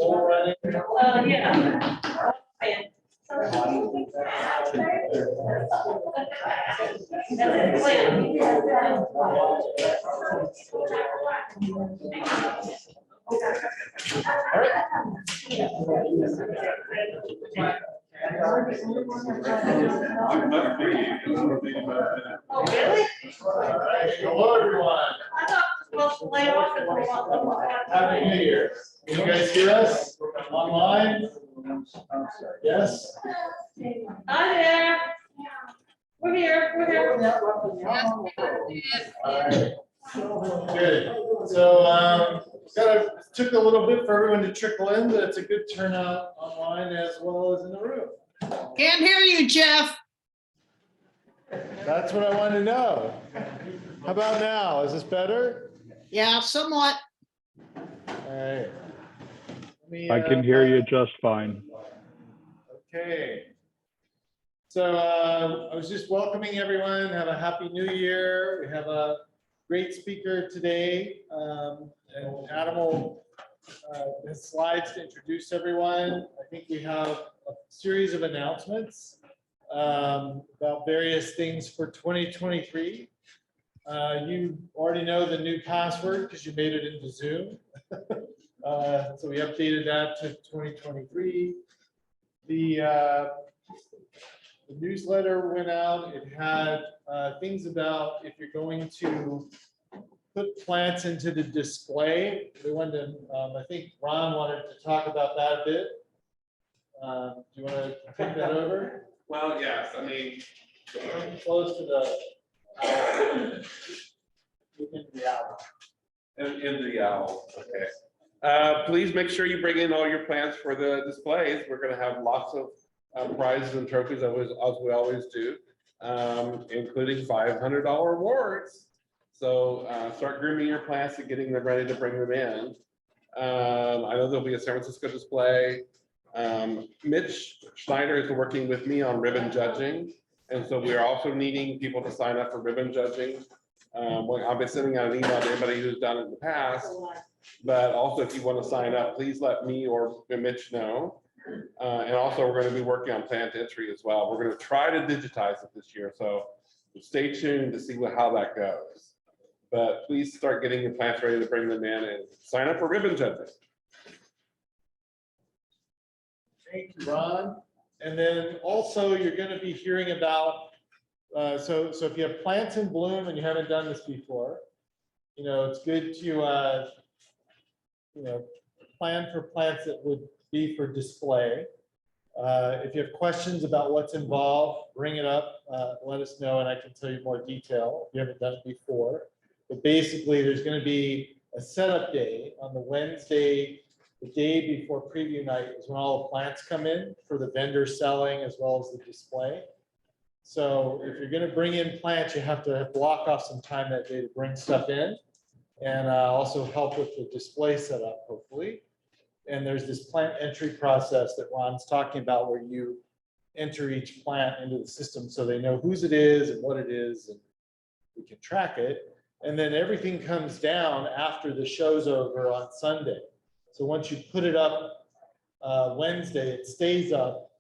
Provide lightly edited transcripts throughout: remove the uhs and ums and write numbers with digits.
poll running? Yeah. Oh, really? Hello, everyone. I thought it was supposed to lay off and roll up. Happy New Year. Can you guys hear us online? Yes? Hi there. We're here, we're here. All right. Good. So, took a little bit for everyone to trickle in, but it's a good turnout online as well as in the room. Can't hear you, Jeff. That's what I want to know. How about now? Is this better? Yeah, somewhat. All right. I can hear you just fine. Okay. So I was just welcoming everyone. Have a happy new year. We have a great speaker today. And Adam will his slides to introduce everyone. I think we have a series of announcements about various things for 2023. You already know the new password because you made it into Zoom. So we updated that to 2023. The newsletter went out. It had things about if you're going to put plants into the display. We wanted to, I think Ron wanted to talk about that a bit. Do you want to take that over? Well, yes, I mean, Close to the within the hour. in the owl, okay. Please make sure you bring in all your plants for the displays. We're gonna have lots of prizes and trophies as we always do, including $500 awards. So start grooming your plants and getting them ready to bring them in. I know there'll be a San Francisco display. Mitch Schneider is working with me on ribbon judging. And so we're also needing people to sign up for ribbon judging. I'll be sending out an email to anybody who's done it in the past. But also if you want to sign up, please let me or Mitch know. And also we're going to be working on plant entry as well. We're going to try to digitize it this year. So stay tuned to see how that goes. But please start getting your plants ready to bring them in and sign up for ribbon judging. Thank you, Ron. And then also you're going to be hearing about, so if you have plants in bloom and you haven't done this before, it's good to, plan for plants that would be for display. If you have questions about what's involved, bring it up, let us know and I can tell you more detail if you haven't done it before. But basically there's going to be a setup day on the Wednesday. The day before preview night is when all the plants come in for the vendor selling as well as the display. So if you're going to bring in plants, you have to block off some time that day to bring stuff in and also help with the display setup, hopefully. And there's this plant entry process that Ron's talking about where you enter each plant into the system so they know whose it is and what it is and we can track it. And then everything comes down after the show's over on Sunday. So once you put it up Wednesday, it stays up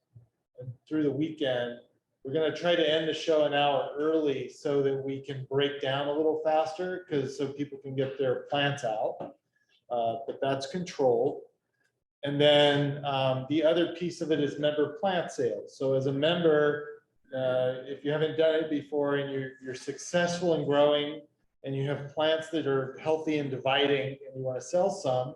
through the weekend. We're going to try to end the show an hour early so that we can break down a little faster so people can get their plants out. But that's controlled. And then the other piece of it is member plant sales. So as a member, if you haven't done it before and you're successful in growing and you have plants that are healthy and dividing and you want to sell some,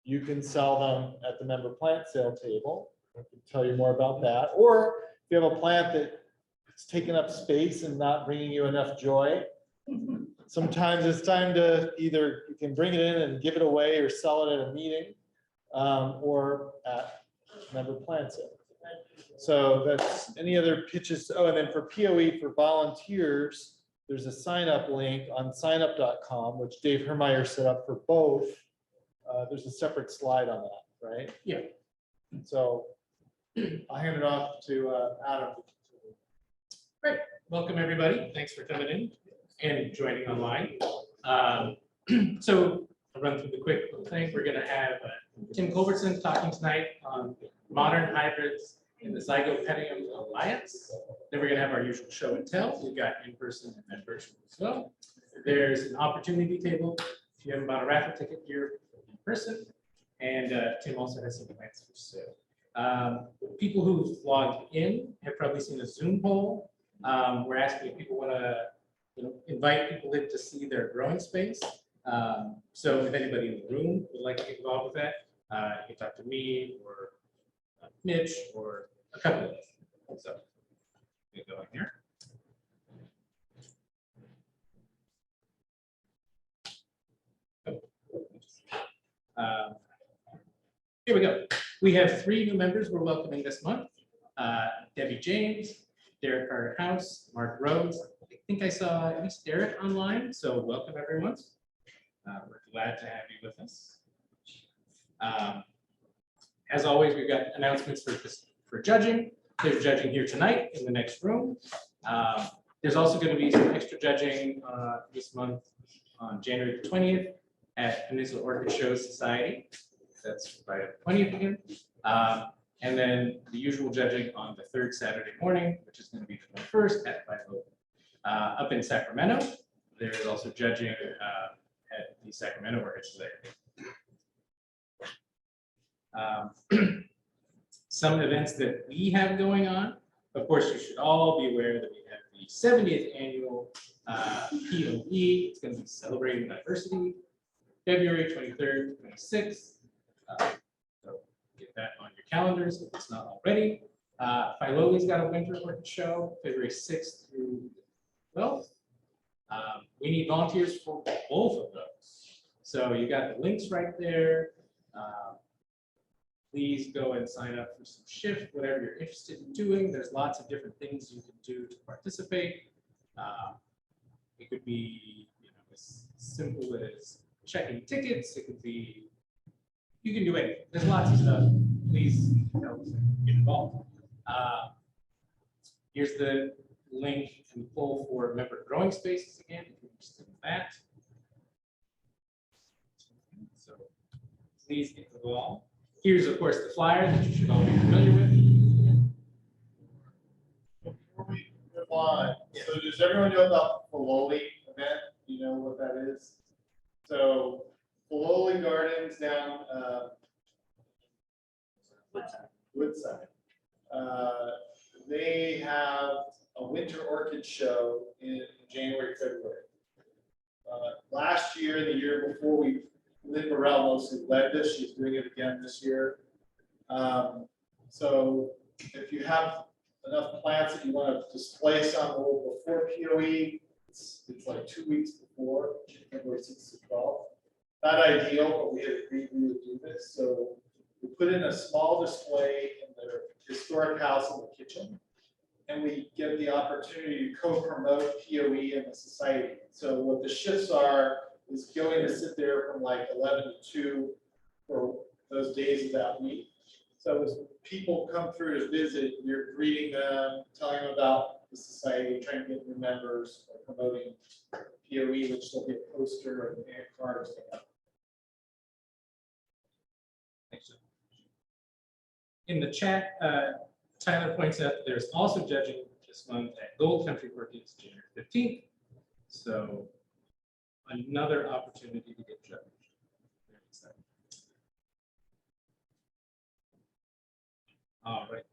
you can sell them at the member plant sale table. I can tell you more about that. Or if you have a plant that's taking up space and not bringing you enough joy, sometimes it's time to either you can bring it in and give it away or sell it at a meeting or at member plant sale. So that's any other pitches. Oh, and then for POE for volunteers, there's a sign up link on signup.com, which Dave Hermeyer set up for both. There's a separate slide on that, right? Yeah. So I'll hand it off to Adam. Great. Welcome, everybody. Thanks for coming in and joining online. So I'll run through the quick little thing. We're going to have Tim Culbertson talking tonight on modern hybrids in the Zygopetalum Alliance. Then we're gonna have our usual show and tell. We've got in-person and then virtual as well. There's an opportunity table. If you haven't bought a raffle ticket here in person. And Tim also has some plans for sale. People who've logged in have probably seen a Zoom poll. We're asking if people want to invite people in to see their growing space. So if anybody in the room would like to get involved with that, you can talk to me or Mitch or a couple of us. So we go in here. Here we go. We have 3 new members we're welcoming this month. Debbie James, Derek Carter House, Mark Rhodes. I think I saw at least Derek online, so welcome everyone. We're glad to have you with us. As always, we've got announcements for judging. There's judging here tonight in the next room. There's also going to be some extra judging this month on January the 20th at Peninsula Orchid Show Society. That's Friday the 20th again. And then the usual judging on the 3rd Saturday morning, which is going to be the 21st at 5 up in Sacramento. There is also judging at the Sacramento Orchid Society. Some events that we have going on. Of course, you should all be aware that we have the 70th annual POE. It's going to be celebrating diversity, February 23rd, 26th. So get that on your calendars if it's not already. Philoli's got a winter orchid show, February 6th through 12th. We need volunteers for both of those. So you got the links right there. Please go and sign up for some shift, whatever you're interested in doing. There's lots of different things you can do to participate. It could be as simple as checking tickets. It could be, you can do anything. There's lots of stuff. Please help get involved. Here's the link and pull for member growing spaces again, if you're interested in that. So please get involved. Here's, of course, the flyer that you should all be familiar with. Before we move on, so does everyone know about Philoli event? Do you know what that is? So Philoli Gardens down Woodside. They have a winter orchid show in January, February. Last year, the year before, Lynn Morrell mostly led this. She's doing it again this year. So if you have enough plants that you want to display some a little before POE, it's like 2 weeks before, February 6th to 12th. Not ideal, but we had agreed we would do this. So we put in a small display in their historic house in the kitchen, and we give the opportunity to co-promote POE in the society. So what the shifts are is going to sit there from like 11 to 2 for those days of that week. So as people come through to visit, you're greeting them, telling them about the society, trying to get new members, or promoting POE, which they'll get a poster and a card. In the chat, Tyler points out that there's also judging this month at Gold Country Orchids, January 15th. So another opportunity to get judged. All right.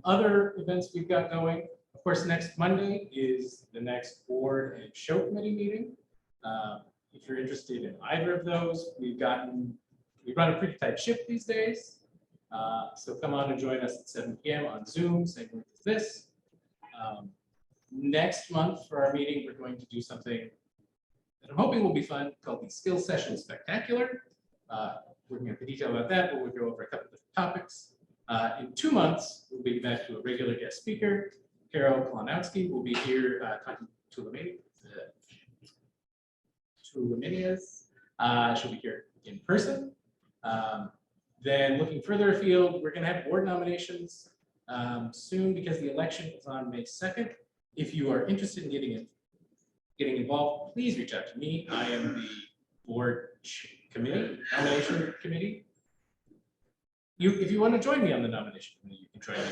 Other events we've got going. Of course, next Monday is the next board and show committee meeting. If you're interested in either of those, we run a pretty tight ship these days. So come on and join us at 7 p.m. on Zoom, same link as this. Next month for our meeting, we're going to do something that I'm hoping will be fun, called the Skill Session Spectacular. We're going to get the detail about that, but we'll go over a couple of different topics. In 2 months, we'll be back to a regular guest speaker. Carol Klonowski will be here talking to Laminias. She'll be here in person. Then looking further afield, we're going to have board nominations soon because the election is on May 2nd. If you are interested in getting involved, please reach out to me. I am the board nomination committee. if you want to join me on the nomination committee, you can join me.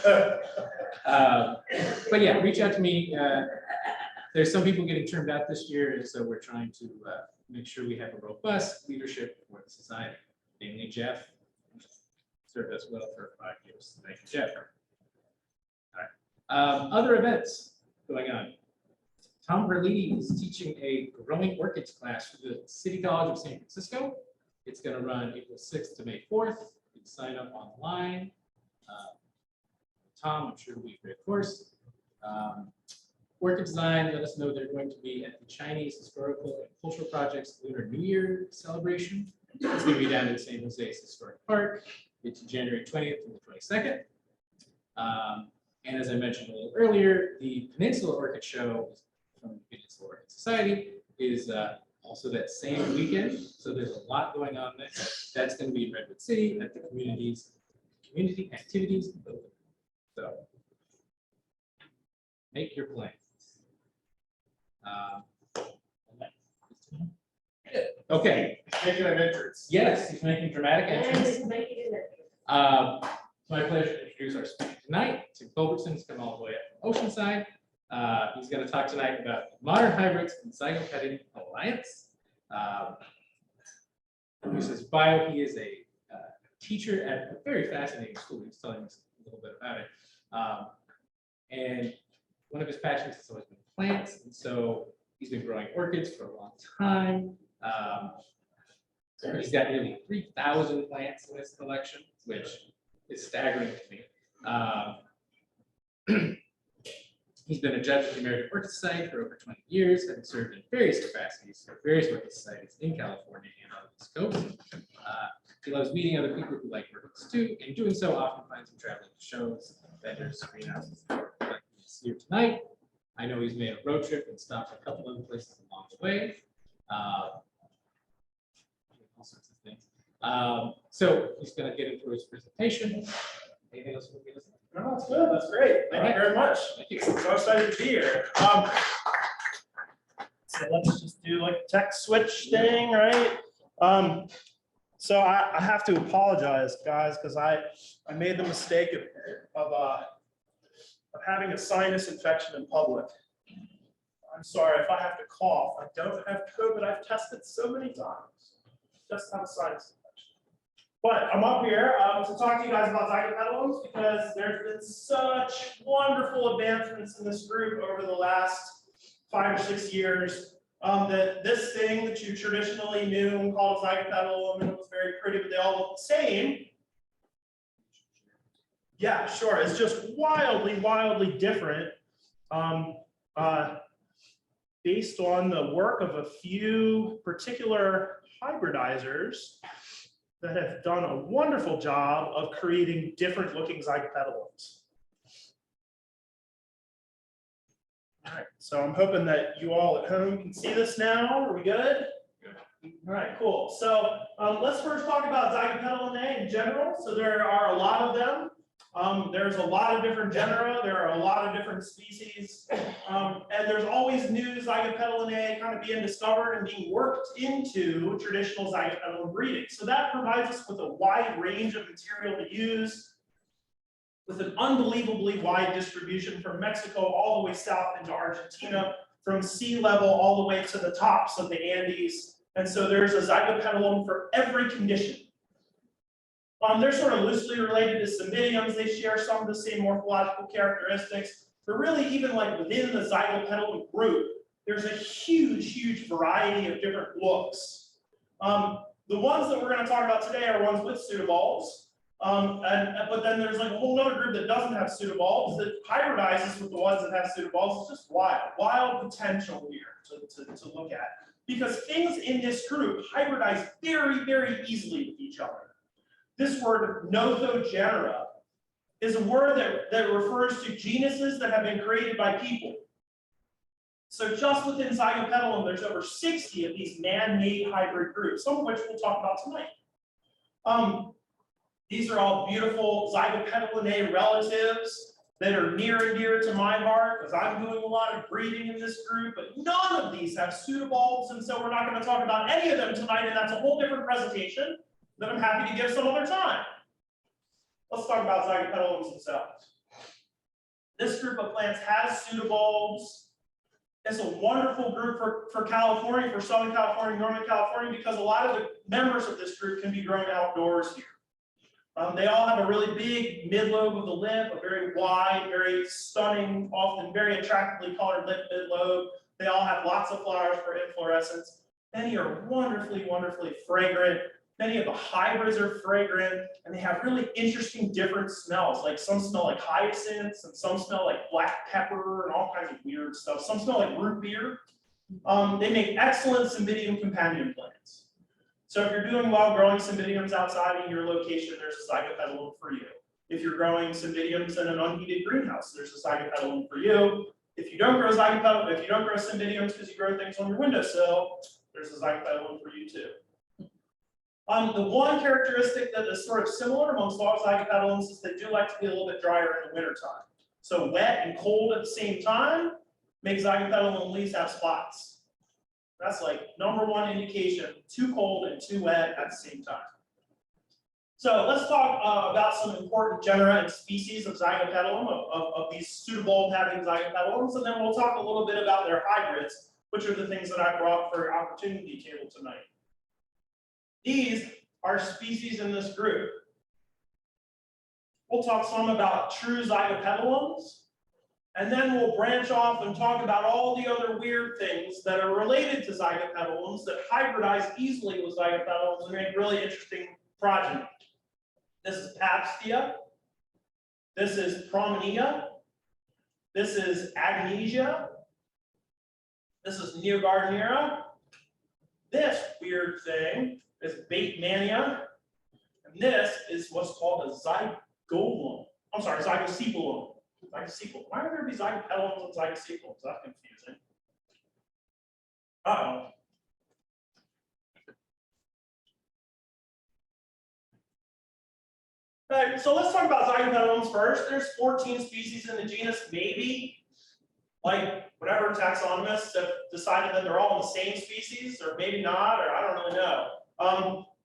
But yeah, reach out to me. There's some people getting turned out this year, and so we're trying to make sure we have a robust leadership for the society, namely Jeff. Served us well for 5 years. Thank you, Jeff. All right. Other events going on. Tom Berlini is teaching a growing orchids class for the City College of San Francisco. It's going to run April 6th to May 4th. You can sign up online. Tom, I'm sure will be a great course. Orchid Design let us know they're going to be at the Chinese Historical and Cultural Project's Lunar New Year celebration. It's going to be down in San Jose's Historic Park. It's January 20th to the 22nd. And as I mentioned a little earlier, the Peninsula Orchid Show from the Peninsula Orchid Society is also that same weekend. So there's a lot going on there. That's going to be in Redwood City at the community activities. So make your plans. Okay. Making an entrance. Yes, he's making dramatic And entrance. it's making it. It's my pleasure to introduce our speaker tonight. Tim Culbertson has come all the way up from Oceanside. He's going to talk tonight about modern hybrids and Zygopetalum Alliance. This is bio. He is a teacher at a very fascinating school. He's telling us a little bit about it. And one of his passions has always been plants, and so he's been growing orchids for a long time. He's got nearly 3,000 plants in his collection, which is staggering to me. He's been a judge at the American Orchid Society for over 20 years, having served in various capacities for various orchid societies in California and on the East Coast. He loves meeting other people who like orchids too, and doing so often finds him traveling to shows, vendors, greenhouses, like he's here tonight. I know he's made a road trip and stopped a couple other places along the way. All sorts of things. So he's going to get into his presentation. Anything else we can? No, that's good. That's great. Thank you very much. Thank you. So excited to be here. So let's just do like a tech switch thing, right? So I have to apologize, guys, because I made the mistake of having a sinus infection in public. I'm sorry if I have to cough. I don't have COVID. I've tested so many times. Just have a sinus infection. But I'm up here to talk to you guys about Zygopetalums because there's been such wonderful advancements in this group over the last 5 or 6 years. That this thing that you traditionally knew and called a Zygopetalum, and it was very pretty, but they all look the same. Yeah, sure. It's just wildly, wildly different. Based on the work of a few particular hybridizers that have done a wonderful job of creating different looking Zygopetalums. All right, so I'm hoping that you all at home can see this now. Are we good? All right, cool. So let's first talk about Zygopetalum in general. So there are a lot of them. There's a lot of different genera. There are a lot of different species. And there's always new Zygopetalum kind of being discovered and being worked into traditional Zygopetalum breeding. So that provides us with a wide range of material to use, with an unbelievably wide distribution from Mexico all the way south into Argentina, from sea level all the way to the tops of the Andes. And so there's a Zygopetalum for every condition. They're sort of loosely related to Cymbidiums. They share some of the same morphological characteristics, but really even like within the Zygopetalum group, there's a huge, huge variety of different looks. The ones that we're going to talk about today are ones with pseudobulbs. But then there's like a whole other group that doesn't have pseudobulbs that hybridizes with the ones that have pseudobulbs. It's just wild potential here to look at. Because things in this group hybridize very, very easily with each other. This word nothogenera is a word that refers to genuses that have been created by people. So just within Zygopetalum, there's over 60 of these man-made hybrid groups, some of which we'll talk about tonight. These are all beautiful Zygopetalum relatives that are near and dear to my heart because I'm doing a lot of breeding in this group, but none of these have pseudobulbs, and so we're not going to talk about any of them tonight, and that's a whole different presentation that I'm happy to give some other time. let's talk about Zygopetalums themselves. This group of plants has pseudobulbs. It's a wonderful group for California, for Southern California, Northern California, because a lot of the members of this group can be grown outdoors here. They all have a really big mid-lobe of the lip, a very wide, very stunning, often very attractively colored lip mid-lobe. They all have lots of flowers for inflorescence. Many are wonderfully, wonderfully fragrant. Many of the hybrids are fragrant, and they have really interesting different smells. Like some smell like hyacinths, and some smell like black pepper, and all kinds of weird stuff. Some smell like root beer. They make excellent Cymbidium companion plants. So if you're doing well growing Cymbidiums outside in your location, there's a Zygopetalum for you. If you're growing Cymbidiums in an unheated greenhouse, there's a Zygopetalum for you. If you don't grow Cymbidiums because you grow things on your windowsill, there's a Zygopetalum for you too. The one characteristic that is sort of similar amongst all Zygopetalums is they do like to be a little bit drier in the wintertime. So wet and cold at the same time make Zygopetalum leaves have spots. That's like #1 indication, too cold and too wet at the same time. So let's talk about some important genera and species of Zygopetalum, of these pseudobulb having Zygopetalums, and then we'll talk a little bit about their hybrids, which are the things that I brought for your opportunity table tonight. These are species in this group. We'll talk some about true Zygopetalums, and then we'll branch off and talk about all the other weird things that are related to Zygopetalums that hybridize easily with Zygopetalums and make really interesting progeny. This is Papstia. This is Promenea. This is Agnesia. This is Neogardnera. This weird thing is Batemania. And this is what's called a Zygolum. I'm sorry, Zygocephalum. Zygocephalum. Why would there be Zygopetalums and Zygocephalums? That's confusing. Uh-oh. All right, so let's talk about Zygopetalums first. There's 14 species in the genus, maybe. Like, whatever taxonomists have decided that they're all in the same species, or maybe not, or I don't really know.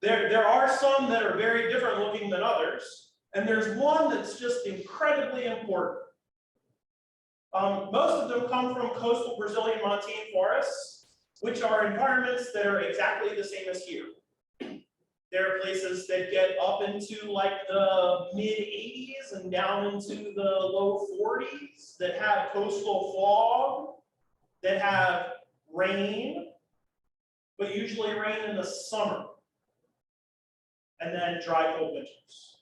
There are some that are very different looking than others, and there's one that's just incredibly important. Most of them come from coastal Brazilian montane forests, which are environments that are exactly the same as here. There are places that get up into like the mid 80s and down into the low 40s that have coastal fog, that have rain, but usually rain in the summer, and then dry, cold winters.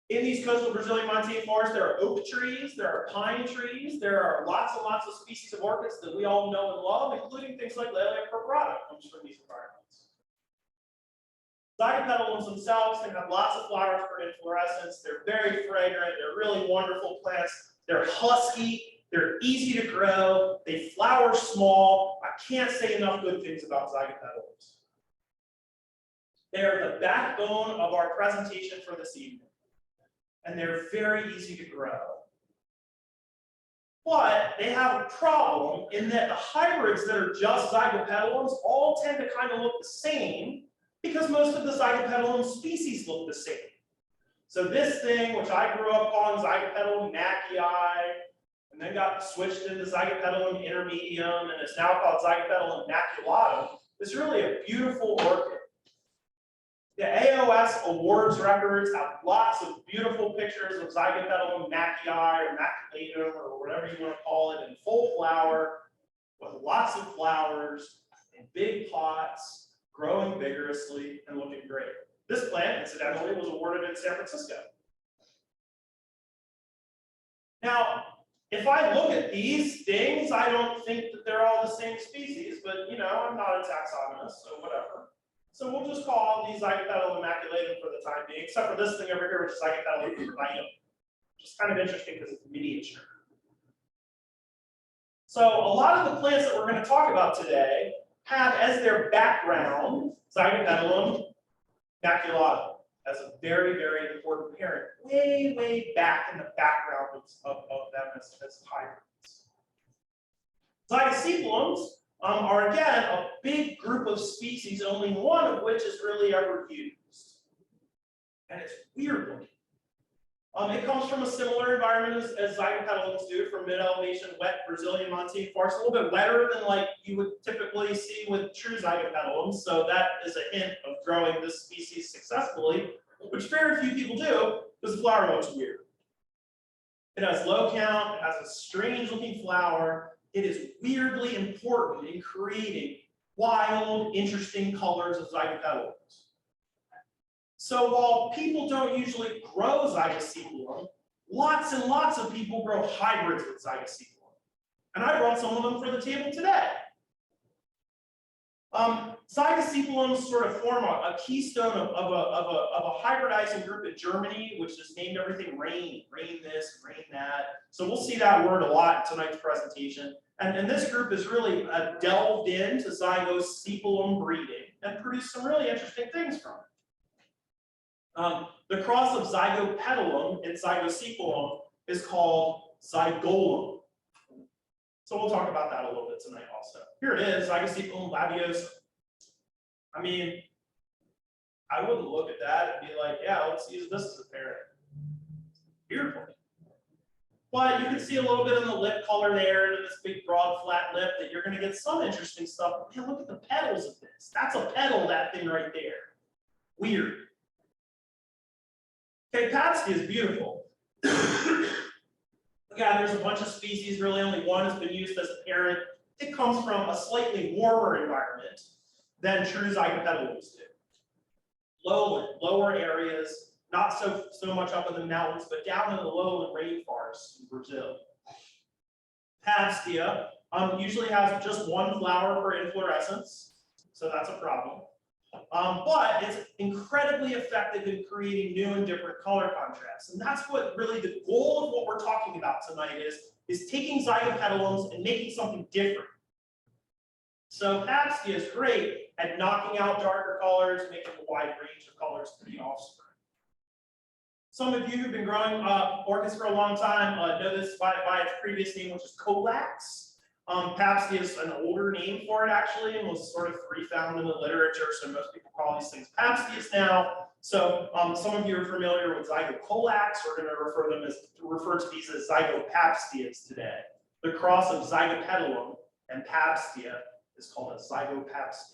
In these coastal Brazilian montane forests, there are oak trees, there are pine trees, there are lots and lots of species of orchids that we all know and love, including things like Laelia purpurata comes from these environments. Zygopetalums themselves can have lots of flowers for inflorescence. They're very fragrant. They're really wonderful plants. They're husky. They're easy to grow. They flower small. I can't say enough good things about Zygopetalums. They are the backbone of our presentation for this evening, and they're very easy to grow. But they have a problem in that the hybrids that are just Zygopetalums all tend to kind of look the same, because most of the Zygopetalum species look the same. So this thing, which I grew up on, Zygopetalum mackii, and then got switched into Zygopetalum intermedium, and it's now called Zygopetalum maculatum, is really a beautiful orchid. The AOS awards records have lots of beautiful pictures of Zygopetalum mackii or maculatum or whatever you want to call it in full flower, with lots of flowers in big pots, growing vigorously and looking great. This plant, incidentally, was awarded in San Francisco. Now, if I look at these things, I don't think that they're all the same species, but you know, I'm not a taxonomist, so whatever. So we'll just call these Zygopetalum maculatum for the time being, except for this thing over here, which is Zygopetalum purpurata, which is kind of interesting because it's miniature. So a lot of the plants that we're going to talk about today have as their background Zygopetalum maculatum as a very, very important parent, way, way back in the background of them as hybrids. Zygocephalums are again a big group of species, only one of which is really ever used. and it's weird looking. It comes from a similar environment as Zygopetalums do, from mid-elevation, wet Brazilian montane forest, a little bit wetter than like you would typically see with true Zygopetalums. So that is a hint of growing this species successfully, which very few people do because the flower looks weird. It has low count, it has a strange looking flower. It is weirdly important in creating wild, interesting colors of Zygopetalums. So while people don't usually grow Zygopetalum, lots and lots of people grow hybrids with Zygopetalum. And I brought some of them for the table today. Zygopetalums sort of form a keystone of a hybridizing group in Germany, which is named everything rain this, rain that. So we'll see that word a lot in tonight's presentation. And this group has really delved into Zygopetalum breeding and produced some really interesting things from it. The cross of Zygopetalum and Zygopetalum is called Zygolum. So we'll talk about that a little bit tonight also. Here it is, Zygopetalum labiosa. I mean, I wouldn't look at that and be like, yeah, let's use this as a parent. Beautiful. But you can see a little bit in the lip color there, and in this big, broad, flat lip, that you're going to get some interesting stuff. Man, look at the petals of this. That's a petal, that thing right there. Weird. Okay, Patsky is beautiful. Again, there's a bunch of species, really only one has been used as a parent. It comes from a slightly warmer environment than true Zygopetalums do. Lowland, lower areas, not so much up in the mountains, but down in the lowland rainforests in Brazil. Pabstia usually has just one flower per inflorescence, so that's a problem. But it's incredibly effective in creating new and different color contrasts. And that's what really the goal of what we're talking about tonight is taking Zygopetalums and making something different. So Pabstia is great at knocking out darker colors, making a wide range of colors for the offspring. Some of you who've been growing orchids for a long time know this by its previous name, which is Colax. Pabstia is an older name for it actually, and was sort of refound in the literature, so most people call these things Pabstias now. So some of you are familiar with Zygocolax. We're going to refer to these as Zygopapstias today. The cross of Zygopetalum and Pabstia is called a Zygopapstia.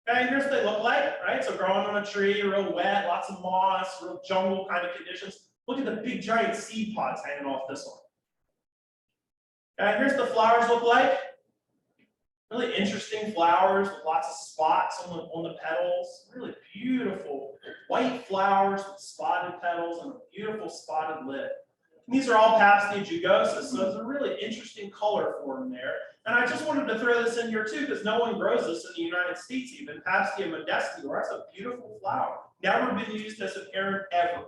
Okay, here's what they look like, right? So growing on a tree, real wet, lots of moss, real jungle kind of conditions. Look at the big giant seed pods hanging off this one. Okay, here's the flowers look like. Really interesting flowers with lots of spots on the petals. Really beautiful white flowers with spotted petals and a beautiful spotted lip. And these are all Pabstia jugosa, so it's a really interesting color form there. And I just wanted to throw this in here too, because no one grows this in the United States even. Pabstia modesti, that's a beautiful flower. Never been used as a parent ever.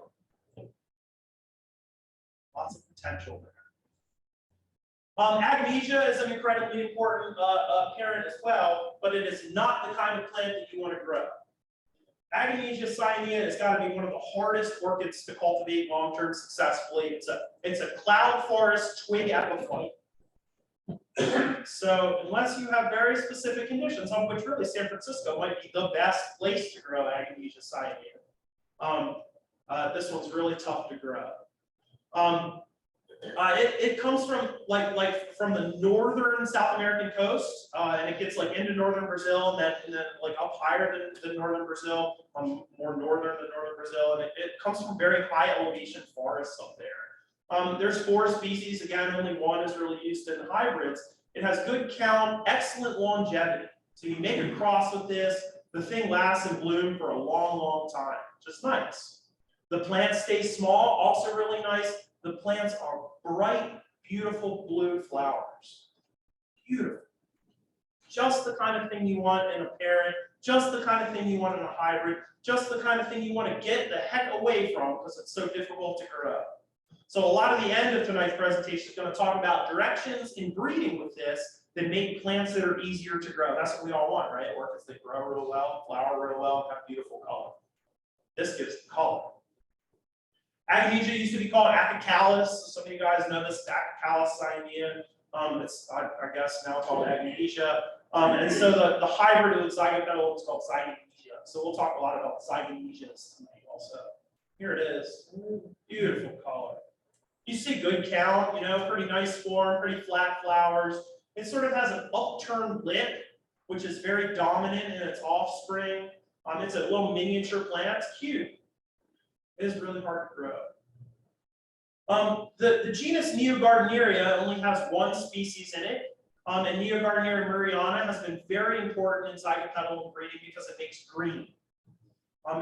Lots of potential there. Agnesia is an incredibly important parent as well, but it is not the kind of plant that you want to grow. Agnesia cyanea has got to be one of the hardest orchids to cultivate long-term successfully. It's a cloud forest twig epiphyte. So unless you have very specific conditions, of which really San Francisco might be the best place to grow Agnesia cyanea, this one's really tough to grow. It comes from from the northern South American coast, and it gets like into northern Brazil, and then like up higher than northern Brazil, more northern than northern Brazil, and it comes from very high elevation forests up there. There's 4 species. Again, only one is really used in hybrids. It has good count, excellent longevity. So you make a cross with this, the thing lasts in bloom for a long, long time. Just nice. The plants stay small, also really nice. The plants are bright, beautiful blue flowers. Beautiful. Just the kind of thing you want in a parent, just the kind of thing you want in a hybrid, just the kind of thing you want to get the heck away from because it's so difficult to grow. So a lot of the end of tonight's presentation is going to talk about directions in breeding with this that make plants that are easier to grow. That's what we all want, right? Orchids that grow real well, flower real well, and have beautiful color. This gives the color. Agnesia used to be called Acacalis. Some of you guys know this, Acacalis cyanea. It's, I guess, now called Agnesia. And so the hybrid of the Zygopetalum is called Zygopetalum. So we'll talk a lot about Zygonias tonight also. Here it is, beautiful color. You see good count, you know, pretty nice form, pretty flat flowers. It sort of has an upturned lip, which is very dominant in its offspring. It's a little miniature plant, it's cute. It is really hard to grow. The genus Neogardneria only has one species in it, and Neogardneria murrayana has been very important in zygopetalum breeding because it makes green.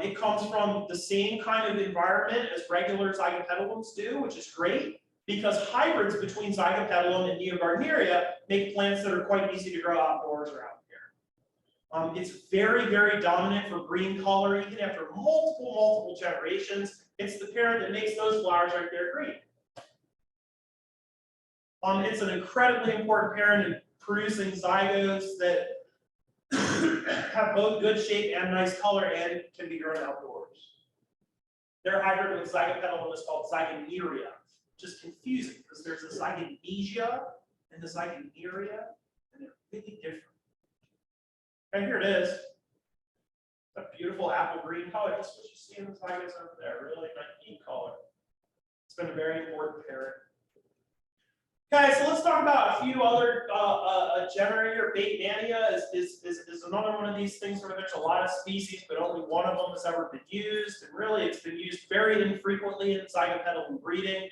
It comes from the same kind of environment as regular zygopetalums do, which is great, because hybrids between Zygopetalum and Neogardneria make plants that are quite easy to grow outdoors or out here. It's very, very dominant for green color, even after multiple generations. It's the parent that makes those flowers right there green. It's an incredibly important parent in producing zygotes that have both good shape and nice color and can be grown outdoors. Their hybrid with Zygopetalum is called Zygoneria, which is confusing because there's a Zygonesia and the Zygoneria, and they're really different. And here it is. A beautiful apple green color. That's what you see in the zygotes over there. Really nice, neat color. It's been a very important parent. Okay, so let's talk about a few other genera here. Batemania is another one of these things where there's a lot of species, but only one of them has ever been used. And really, it's been used very infrequently in zygopetalum breeding.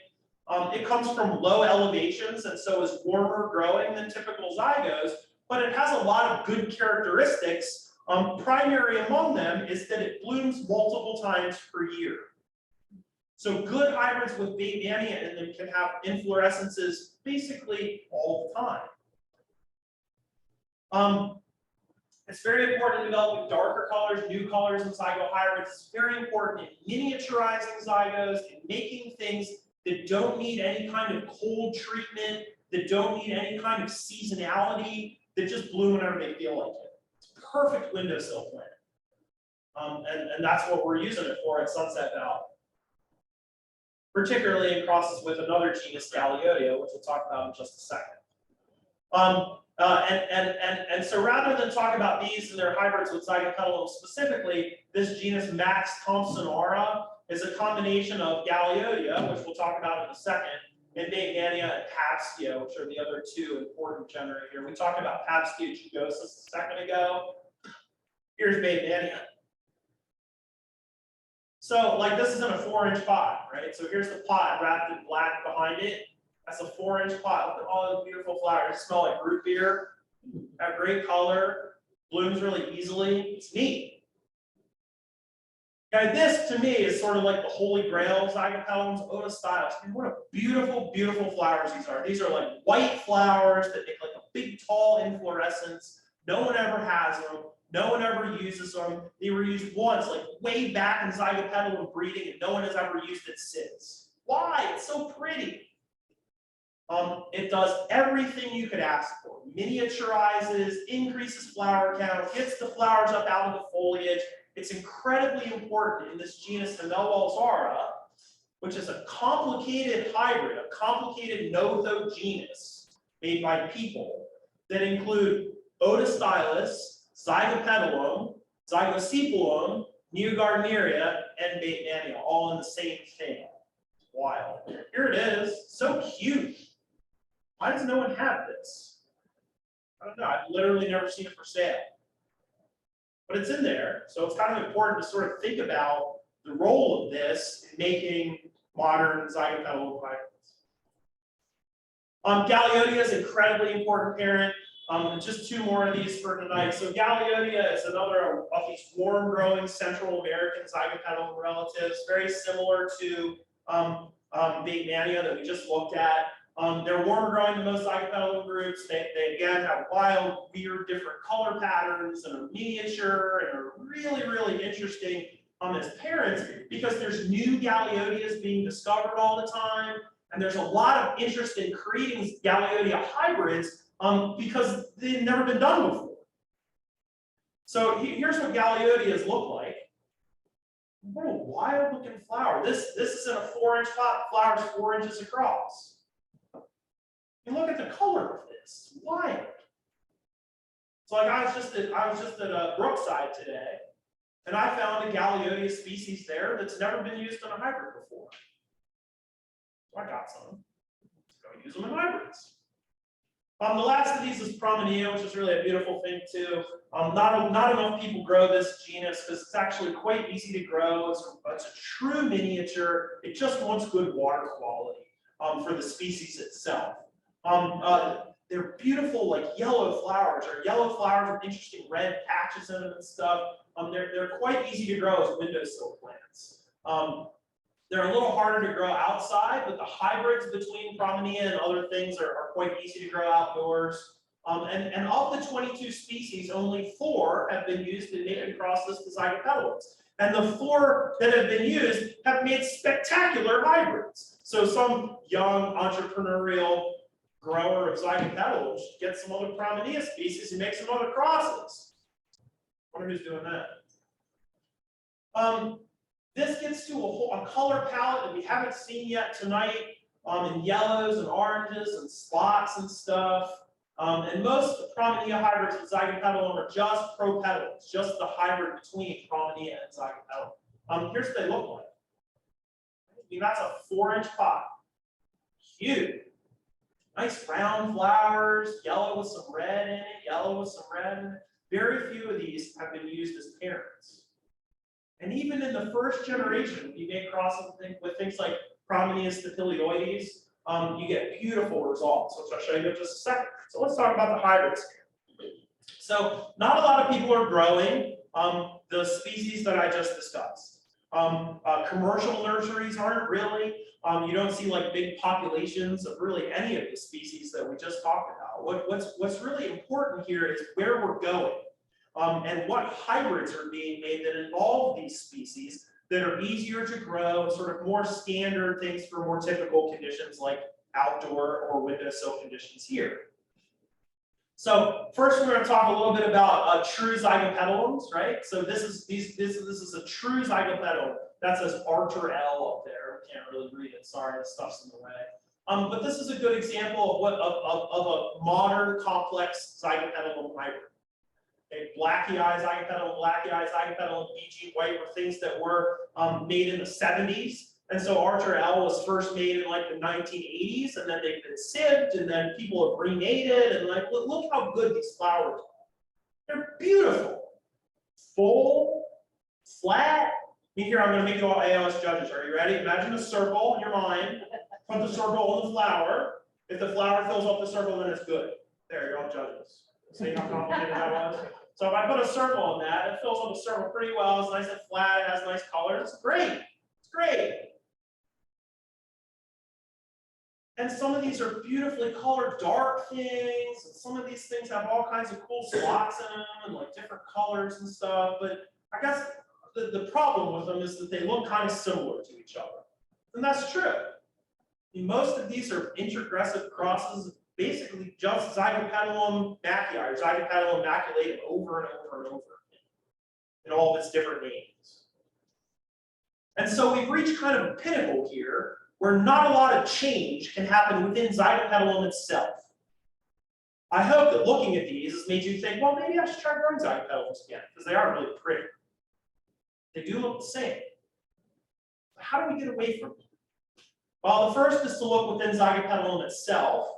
It comes from low elevations, and so is warmer growing than typical zygos, but it has a lot of good characteristics. Primary among them is that it blooms multiple times per year. So good hybrids with Batemania in them can have inflorescences basically all the time. It's very important in developing darker colors, new colors in zygo hybrids. It's very important in miniaturizing zygos and making things that don't need any kind of cold treatment, that don't need any kind of seasonality, that just bloom whenever they feel like it. It's a perfect windowsill plant. And that's what we're using it for at Sunset Valley. Particularly in crosses with another genus, Galeodia, which we'll talk about in just a second. And so rather than talk about these and their hybrids with Zygopetalum specifically, this genus Max Thompsonara is a combination of Galeodia, which we'll talk about in a second, and Batemania and Pabstia, which are the other two important genera here. We talked about Pabstia jugosus a second ago. Here's Batemania. So, like, this isn't a 4-inch pot, right? So here's the pot wrapped in black behind it. That's a 4-inch pot. Look at all those beautiful flowers. They smell like root beer. Have great color. Blooms really easily. It's neat. Okay, this to me is sort of like the holy grail of Zygopetalums, Odostyles. I mean, what a beautiful, beautiful flowers these are. These are like white flowers that make like a big, tall inflorescence. No one ever has them. No one ever uses them. They were used once, like way back in Zygopetalum breeding, and no one has ever used it since. Why? It's so pretty. It does everything you could ask for. Miniaturizes, increases flower count, gets the flowers up out of the foliage. It's incredibly important in this genus Himmelwalzara, which is a complicated hybrid, a complicated no-tho genus made by people that include Odostylis, Zygopetalum, Zygosepalum, Neogardneria, and Batemania, all in the same thing. It's wild. Here it is. So cute. Why does no one have this? I don't know. I've literally never seen it for sale. But it's in there. So it's kind of important to sort of think about the role of this in making modern Zygopetalum hybrids. Galeodia is an incredibly important parent. And just two more of these for tonight. So Galeodia is another of these warm-growing Central American Zygopetalum relatives, very similar to Batemania that we just looked at. They're warm-growing than most Zygopetalum groups. They again have wild, weird, different color patterns and are miniature and are really, really interesting as parents because there's new Galeodias being discovered all the time, and there's a lot of interest in creating Galeodia hybrids because they've never been done before. So here's what Galeodias look like. What a wild looking flower. This is in a 4-inch pot, flowers 4 inches across. And look at the color of this. It's wild. So like I was just at Brookside today, And I found a Galeodia species there that's never been used in a hybrid before. So I got some. Let's go use them in hybrids. The last of these is Promenea, which is really a beautiful thing too. Not enough people grow this genus because it's actually quite easy to grow. It's a true miniature. It just wants good water quality for the species itself. They're beautiful, like yellow flowers with interesting red patches in them and stuff. They're quite easy to grow as windowsill plants. They're a little harder to grow outside, but the hybrids between Promenea and other things are quite easy to grow outdoors. And of the 22 species, only 4 have been used in native crosses to Zygopetalums. And the 4 that have been used have made spectacular hybrids. So some young entrepreneurial grower of Zygopetalums should get some other Promenea species and make some other crosses. I wonder who's doing that. This gets to a color palette that we haven't seen yet tonight, in yellows and oranges and spots and stuff. And most of the Promenea hybrids with Zygopetalum are just propetals, just the hybrid between Promenea and Zygopetalum. Here's what they look like. I mean, that's a 4-inch pot. Huge. Nice round flowers, yellow with some red in it, yellow with some red in it. Very few of these have been used as parents. And even in the first generation, you make crosses with things like Promenea stapilioides, you get beautiful results, which I'll show you in just a second. So let's talk about the hybrids here. So not a lot of people are growing the species that I just discussed. Commercial nurseries aren't really. You don't see like big populations of really any of the species that we just talked about. What's really important here is where we're going. And what hybrids are being made that involve these species that are easier to grow, sort of more standard things for more typical conditions like outdoor or windowsill conditions here. So first we're going to talk a little bit about true Zygopetalums, right? So this is a true Zygopetalum. That says Archer L up there. Can't really read it. Sorry, the stuff's in the way. But this is a good example of a modern complex Zygopetalum hybrid. A Blackie Eye Zygopetalum, BG White were things that were made in the 70s. And so Archer L was first made in like the 1980s, and then they've been sieved, and then people have remade it, and like, look how good these flowers are. They're beautiful. Full, flat. Here, I'm going to make you all ALS judges. Are you ready? Imagine a circle in your mind. Put the circle on the flower. If the flower fills up the circle, then it's good. There, you're all judges. See how complicated that was? So if I put a circle on that, it fills up the circle pretty well. It's nice and flat. It has nice colors. It's great. It's great. And some of these are beautifully colored dark things. And some of these things have all kinds of cool spots in them and like different colors and stuff. But I guess the problem with them is that they look kind of similar to each other. And that's true. I mean, most of these are interaggressive crosses, basically just Zygopetalum maculae or Zygopetalum maculatum over and over and over again in all of its different names. And so we've reached kind of a pinnacle here where not a lot of change can happen within Zygopetalum itself. I hope that looking at these has made you think, well, maybe I should try growing Zygopetalums again, because they are really pretty. They do look the same. But how do we get away from them? Well, the first is to look within Zygopetalum itself,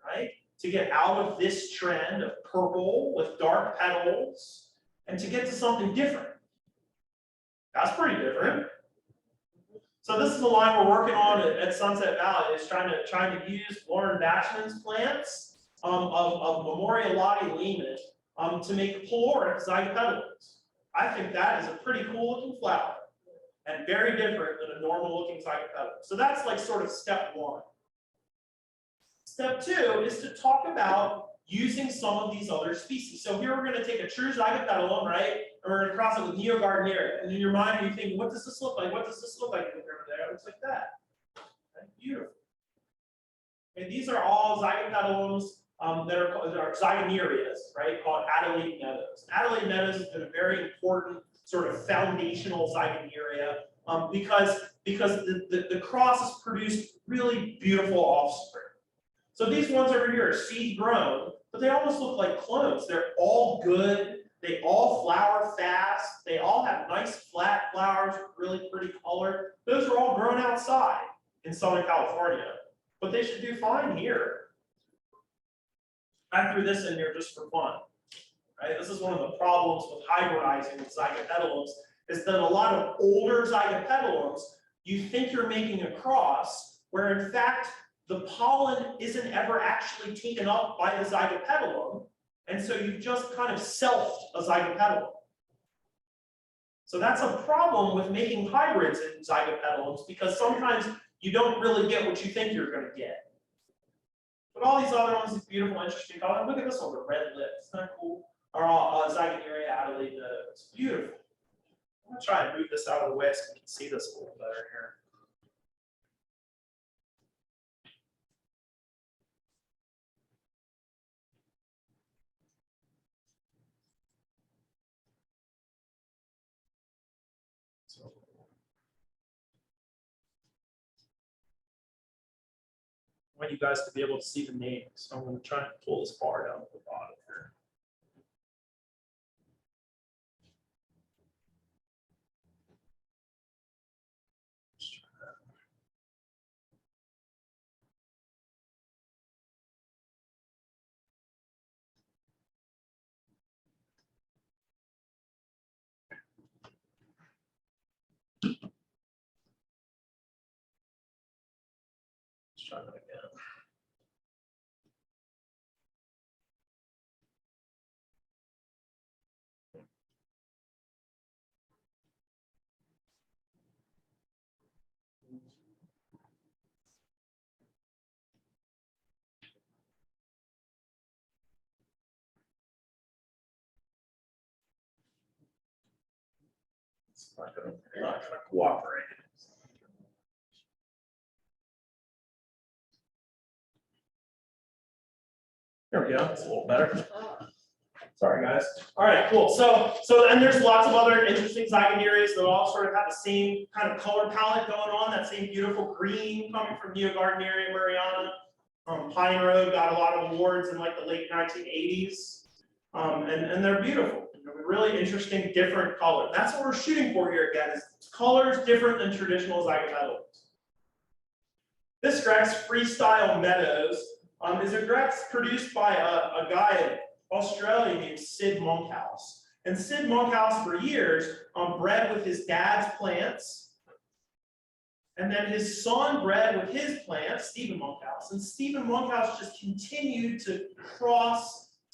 right? To get out of this trend of purple with dark petals and to get to something different. That's pretty different. So this is the line we're working on at Sunset Valley, is trying to use Lauren Bachman's plants of Memorialati Lehman to make caloric Zygopetalums. I think that is a pretty cool looking flower and very different than a normal looking Zygopetalum. So that's like sort of step one. Step two is to talk about using some of these other species. So here we're going to take a true Zygopetalum, right? And we're going to cross it with Neogardneria. And in your mind, you think, what does this look like? What does this look like over there? It looks like that. Okay, beautiful. And these are all Zygopetalums that are Zygonerias, right? Called Adelaide Meadows. Adelaide Meadows has been a very important sort of foundational Zygoneria because the crosses produced really beautiful offspring. So these ones over here are seed grown, but they almost look like clones. They're all good. They all flower fast. They all have nice flat flowers, really pretty color. Those are all grown outside in Southern California, but they should do fine here. I threw this in there just for fun, right? This is one of the problems with hybridizing with Zygopetalums, is that a lot of older Zygopetalums, you think you're making a cross, where in fact, the pollen isn't ever actually taken up by the Zygopetalum, and so you've just kind of selfed a Zygopetalum. So that's a problem with making hybrids in Zygopetalums, because sometimes you don't really get what you think you're going to get. But all these other ones, these beautiful, interesting colors. Look at this one, the red lips. Isn't that cool? Are all Zygoneria Adelaide. It's beautiful. I'm gonna try and move this out of the way so you can see this a little better here. So, I want you guys to be able to see the names. So I'm going to try and pull this bar down to the bottom here. Let's try that again. It's not gonna cooperate. There we go. It's a little better. Sorry, guys. All right, cool. So and there's lots of other interesting Zygonerias that all sort of have the same kind of color palette going on. That same beautiful green coming from Neogardeneria Mariana. Pine Road got a lot of awards in like the late 1980s, and they're beautiful. They're really interesting, different colors. That's what we're shooting for here again. Is colors different than traditional Zygopetalums. This Grex Freestyle Meadows is a Grex produced by a guy in Australia named Sid Monkhouse. And Sid Monkhouse for years bred with his dad's plants. And then his son bred with his plants, Stephen Monkhouse. And Stephen Monkhouse just continued to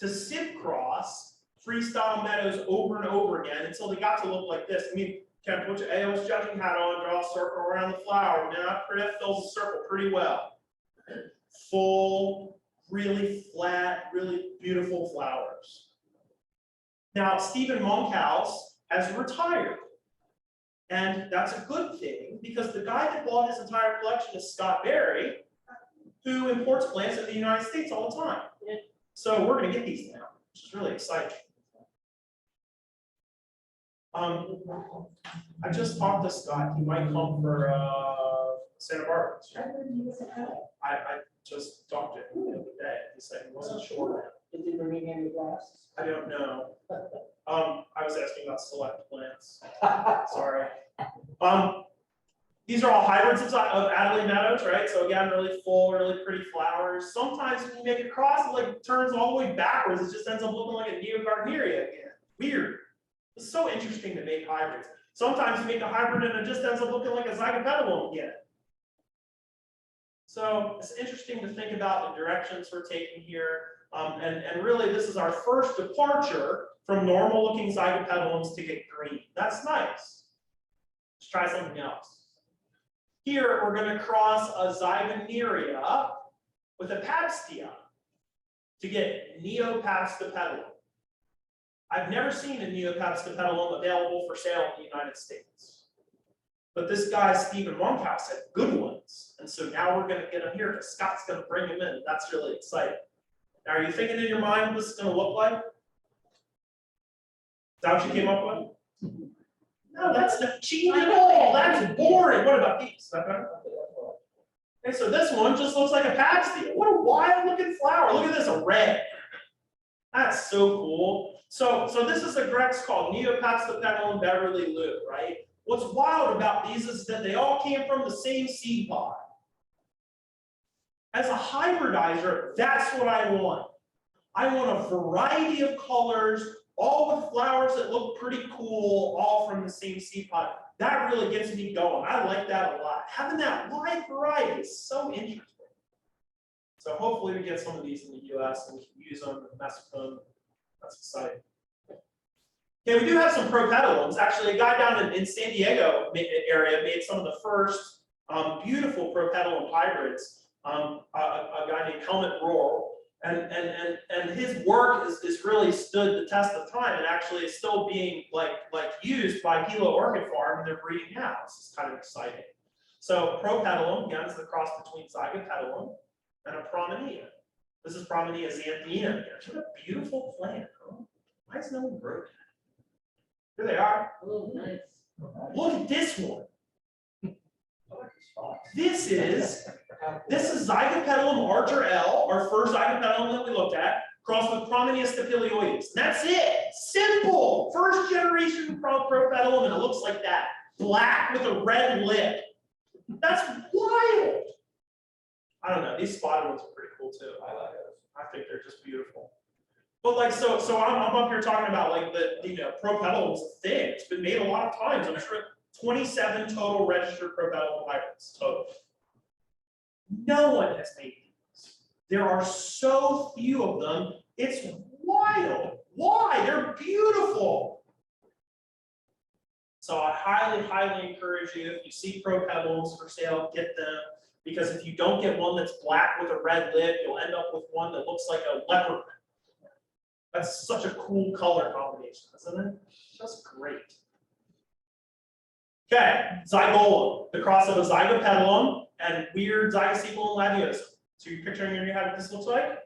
sib cross Freestyle Meadows over and over again until they got to look like this. I mean, kind of put your AOS judging hat on, draw a circle around the flower. Now that fills the circle pretty well. Full, really flat, really beautiful flowers. Now, Stephen Monkhouse has retired. And that's a good thing, because the guy that bought his entire collection is Scott Berry, who imports plants in the United States all the time. So we're going to get these now, which is really exciting. I just talked to Scott. He might come for Santa Barbara. I just talked to him the other day. He said he wasn't sure. Did you bring in any glasses? I don't know. I was asking about select plants. Sorry. These are all hybrids of Adelaide Meadows, right? So again, really full, really pretty flowers. Sometimes when you make a cross, it like turns all the way backwards. It just ends up looking like a Neogardeneria again. Weird. It's so interesting to make hybrids. Sometimes you make a hybrid and it just ends up looking like a Zygopetalum again. So it's interesting to think about the directions we're taking here. And really, this is our first departure from normal looking Zygopetalums to get green. That's nice. Let's try something else. Here, we're going to cross a Zygoneria with a Pabstia to get Neopabstipetalum. I've never seen a Neopabstipetalum available for sale in the United States. But this guy, Stephen Monkhouse, had good ones. And so now we're going to get them here because Scott's going to bring them in. That's really exciting. Now, are you thinking in your mind what this is going to look like? Is that what you came up with? No, that's the cheating. Oh, that's boring. What about these? Okay, so this one just looks like a Pabstia. What a wild looking flower. Look at this, a red. That's so cool. So this is a Grex called Neopatstopetalum Beverly Lou, right? What's wild about these is that they all came from the same seed pod. As a hybridizer, that's what I want. I want a variety of colors, all with flowers that look pretty cool, all from the same seed pod. That really gets me going. I like that a lot. Having that wide variety is so interesting. So hopefully we get some of these in the US and we can use them and mess with them. That's exciting. Okay, we do have some propetalums. Actually, a guy down in San Diego area made some of the first beautiful propetalum hybrids. A guy named Helmut Rohr. And his work is really stood the test of time and actually is still being like used by Hilo Orchid Farm in their breeding house. It's kind of exciting. So propetalum, again, is the cross between Zygopetalum and a Promenea. This is Promenea xanthina. What a beautiful plant. Huh? Why is no one growing it? Here they are. Oh, nice. Look at this one. This is Zygopetalum Archer L, our first Zygopetalum that we looked at, crossed with Promenea stapilioides. That's it. Simple. First generation propetalum, and it looks like that. Black with a red lip. That's wild. I don't know. These spotted ones are pretty cool too. I like those. I think they're just beautiful. But like, so I'm up here talking about like the propetalum's a thing. It's been made a lot of times. I'm sure 27 total registered propetalum hybrids total. No one has made these. There are so few of them. It's wild. Why? They're beautiful. So I highly, highly encourage you, if you see propetalums for sale, get them. Because if you don't get one that's black with a red lip, you'll end up with one that looks like a leopard. That's such a cool color combination, isn't it? Just great. Okay, Zygolum, the cross of a Zygopetalum and weird Zygopetalum labiosum. So you're picturing in your head what this looks like?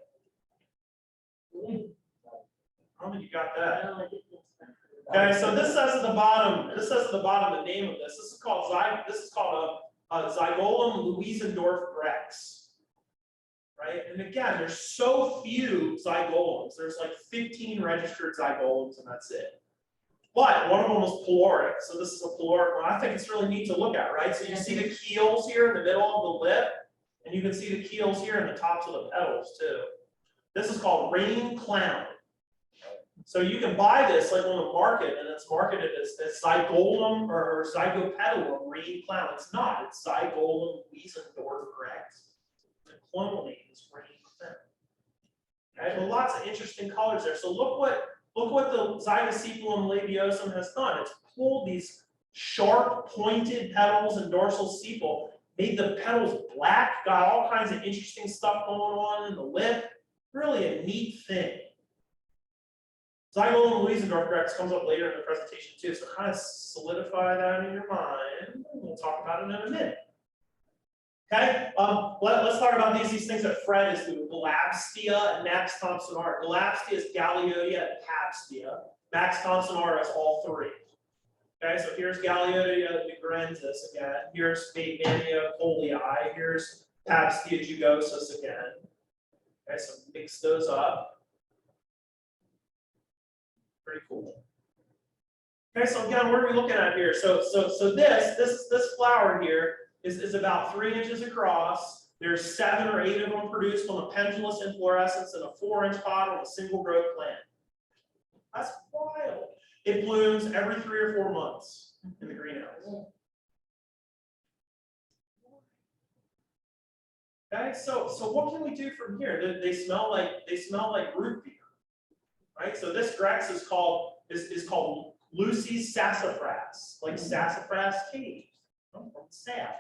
I don't think you got that. Okay, so this says at the bottom. This says at the bottom the name of this. This is called a Zygolum Louisendorf Grex. Right, and again, there's so few Zygolums. There's like 15 registered Zygolums, and that's it. But one of them was peloric, so this is a peloric one. I think it's really neat to look at, right? So you see the keels here in the middle of the lip, and you can see the keels here in the tops of the petals too. This is called rain clown. So you can buy this like on the market, and it's marketed as Zygolum or Zygopetalum rain clown. It's not. It's Zygolum Louisendorf Grex. The clonal name is rain clown. Okay, well, lots of interesting colors there. So look what the Zygopetalum labiosum has done. It's pulled these sharp, pointed petals and dorsal sepal, made the petals black, got all kinds of interesting stuff going on in the lip. Really a neat thing. Zygolum Louisendorf Grex comes up later in the presentation too, so kind of solidify that in your mind. We'll talk about it in a minute. Okay, let's talk about these things that Fred is doing. Galabstia and Max Thompsonara. Galabstia is Galeodia and Pabstia. Max Thompsonara is all three. Okay, so here's Galeodia nigrensis again. Here's Batemania polii. Here's Pabstia jugosus again. Okay, so mix those up. Pretty cool. Okay, so again, what are we looking at here? So this flower here is about 3 inches across. There's 7 or 8 of them produced on a pendulous inflorescence in a 4-inch pod on a single growth plant. That's wild. It blooms every 3 or 4 months in the greenhouse. Okay, so what can we do from here? They smell like root beer, right? So this Grex is called Lucy's sassafras, like sassafras tea from sap.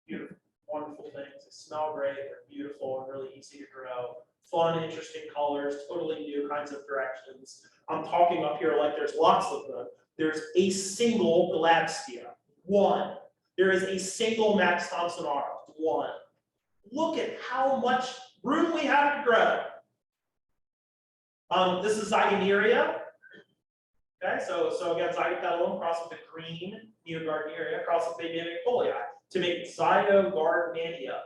Beautiful, wonderful things. They smell great. They're beautiful and really easy to grow. Fun, interesting colors, totally new kinds of directions. I'm talking up here like there's lots of them. There's a single Galabstia, one. There is a single Max Thompsonara, one. Look at how much room we have to grow. This is Zygoneria. Okay, so again, Zygopetalum cross with the green Neogardneria cross with Batemania polii to make Zygogardnania.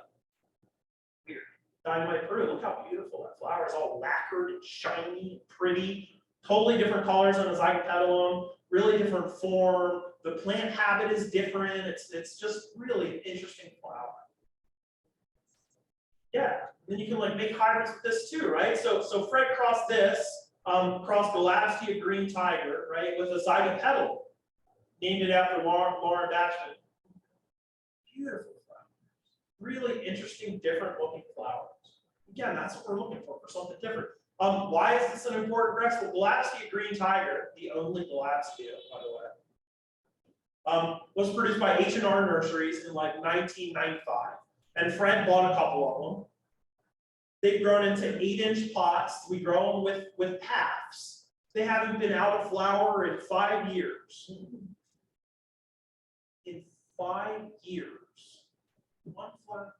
Weird. Dynamite Peru, look how beautiful that flower is, all lacquered and shiny, and pretty. Totally different colors on the Zygopetalum, really different form. The plant habit is different. It's just really an interesting flower. Yeah, then you can like make hybrids with this too, right? So Fred crossed this, crossed Galapsia green tiger, right, with a Zygopetalum, named it after Lauren Batchman. Beautiful flowers, really interesting, different looking flowers. Again, that's what we're looking for something different. Why is this an important crest? Well, Galapsia green tiger, the only Galapsia, by the way, was produced by H&R Nurseries in like 1995. And Fred bought a couple of them. They've grown into 8-inch pots. We grow them with halves. They haven't been out of flower in 5 years. In 5 years. One flower.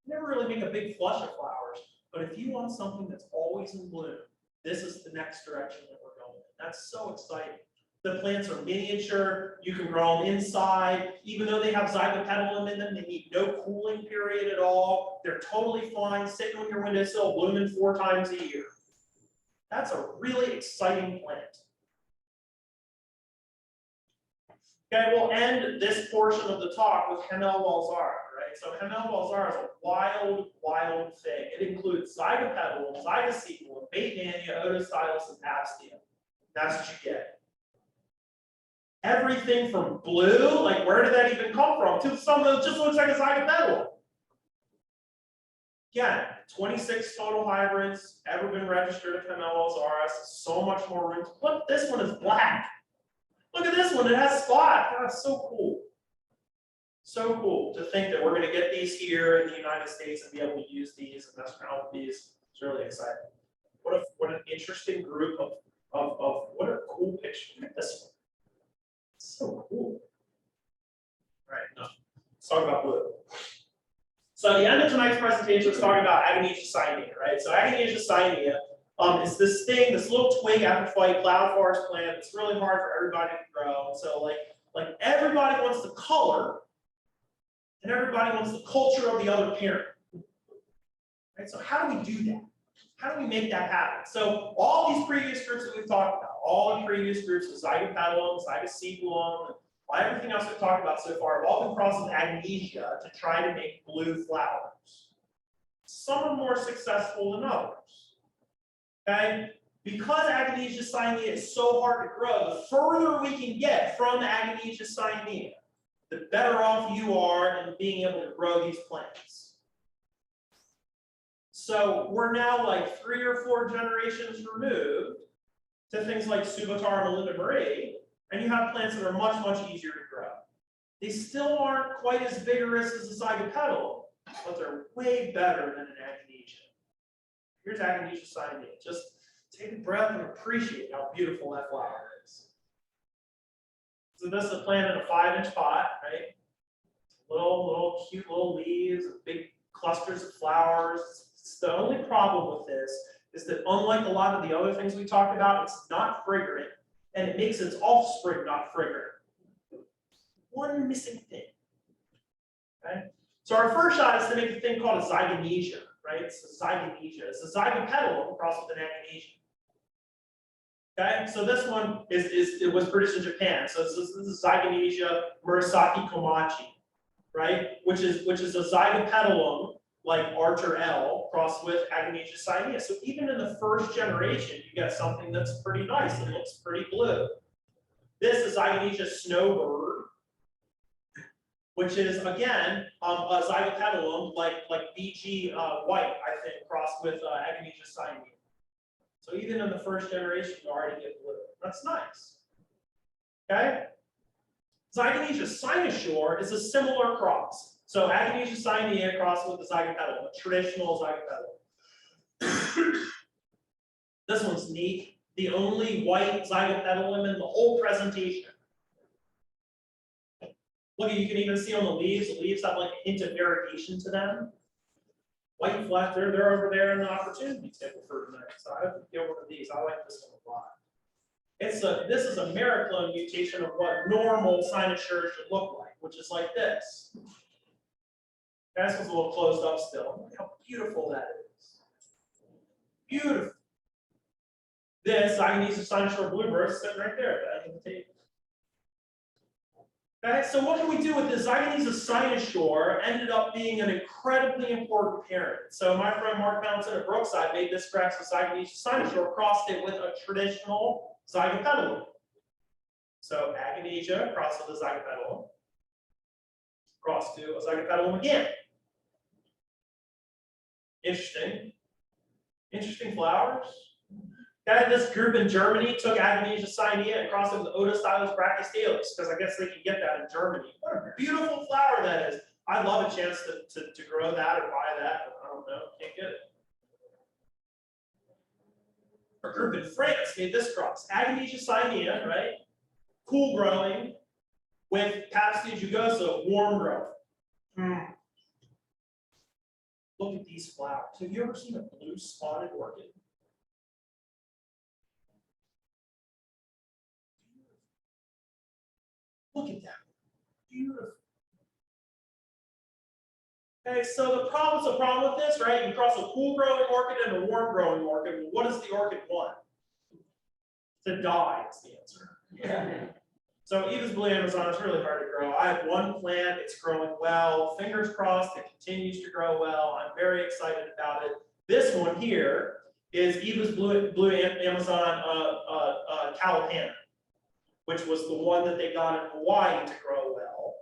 Never really make a big flush of flowers, but if you want something that's always in bloom, this is the next direction that we're going in. That's so exciting. The plants are miniature, you can grow them inside, even though they have Zygopetalum in them, they need no cooling period at all. They're totally fine, sitting on your windowsill, blooming 4 times a year. That's a really exciting plant. Okay, we'll end this portion of the talk with Hemel Balzara, right? So Hemel Balzara is a wild, wild thing. It includes Zygopetalum, Zygosequilum, Batemania, Otostylus, and Abstia. That's what you get. Everything from blue, like where did that even come from, to something that just looks like a Zygopetalum. Again, 26 total hybrids ever been registered at Hemel Balzara. So much more room. Look, this one is black. Look at this one, it has spots. That's so cool. So cool to think that we're going to get these here in the United States and be able to use these and mess around with these. It's really exciting. What an interesting group of what a cool picture. Look at this one. So cool. All right, no. Let's talk about blue. So the end of tonight's presentation is talking about Agonesia cyanea, right? So Agonesia cyanea is this thing, this little twig epiphyte cloud forest plant. It's really hard for everybody to grow. And so like everybody wants the color, and everybody wants the culture of the other parent. Right? So how do we do that? How do we make that happen? So all these previous groups that we've talked about, all the previous groups of Zygopetalum, Zygosequilum, everything else we've talked about so far have all been crossed with Agonesia to try to make blue flowers. Some are more successful than others. Okay? Because Agonesia cyanea is so hard to grow, the further we can get from Agonesia cyanea, the better off you are in being able to grow these plants. So we're now like 3 or 4 generations removed to things like Zygopetalum and Linda Marie, and you have plants that are much, much easier to grow. They still aren't quite as vigorous as the Zygopetalum, but they're way better than an Agonesia. Here's Agonesia cyanea. Just take a breath and appreciate how beautiful that flower is. So this is a plant in a 5-inch pot, right? Little cute little leaves, big clusters of flowers. The only problem with this is that unlike a lot of the other things we talked about, it's not fragrant, and it makes its offspring not fragrant. One missing thing. Okay? So our first shot is to make a thing called a Zygonesia, right? It's a Zygonesia. It's a Zygopetalum crossed with an Agonesia. Okay, so this one it was produced in Japan. So this is Zygonesia Murasaki Komachi, right? Which is a Zygopetalum like Archer L crossed with Agonesia cyanea. So even in the first generation, you get something that's pretty nice. It looks pretty blue. This is Zygonesia Snowbird, which is again a Zygopetalum like BG White, I think, crossed with Agonesia cyanea. So even in the first generation, you already get blue. That's nice. Okay? Zygonesia cynosure is a similar cross. So Agonesia cyanea crossed with the Zygopetalum, a traditional Zygopetalum. This one's neat. The only white Zygopetalum in the whole presentation. Look, you can even see on the leaves have like a hint of variegation to them. White flesh, they're over there in the opportunity table for tonight. So I have to get one of these. I like this one a lot. This is a Mericlone mutation of what normal cynosure should look like, which is like this. This one's a little closed up still. Look how beautiful that is. Beautiful. This Zygopetalum Alliance bluebird is sitting right there back on the table. Okay, so what can we do with this? Zygopetalum Alliance ended up being an incredibly important parent. So my friend Mark Mountain at Brookside made this grass with Zygopetalum Alliance, crossed it with a traditional Zygopetalum. So Aganesia crossed with a Zygopetalum, crossed to a Zygopetalum again. Interesting. Interesting flowers. Okay, this group in Germany took Aganesia cyanea and crossed it with Odostylus brachystalis, because I guess they can get that in Germany. What a beautiful flower that is. I'd love a chance to grow that or buy that, but I don't know, can't get it. A group in France made this cross. Aganesia cyanea, right? Cool growing with Papstia jugosa, warm growing. Look at these flowers. Have you ever seen a blue spotted orchid? Look at that. Beautiful. Okay, so the problem with this, right? You cross a cool growing orchid and a warm growing orchid. Well, what does the orchid want? To die is the answer. Yeah. So Eva's Blue Amazon is really hard to grow. I have one plant, it's growing well. Fingers crossed, it continues to grow well. I'm very excited about it. This one here is Eva's Blue Amazon Calipana, which was the one that they got in Hawaii to grow well,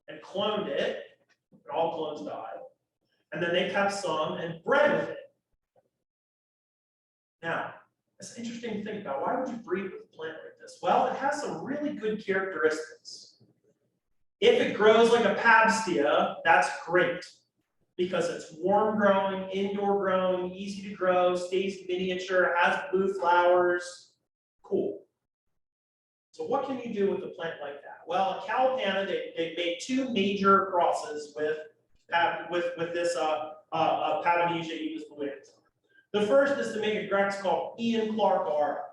and cloned it, and all clones died. And then they kept some and bred with it. Now, it's interesting to think about. Why would you breed with a plant like this? Well, it has some really good characteristics. If it grows like a Papstia, that's great, because it's warm growing, indoor growing, easy to grow, stays miniature, has blue flowers, cool. So what can you do with a plant like that? Well, at Calipana, they made two major crosses with this Patanesia Eva's Blue Amazon. The first is to make a grass called Ian Clark R.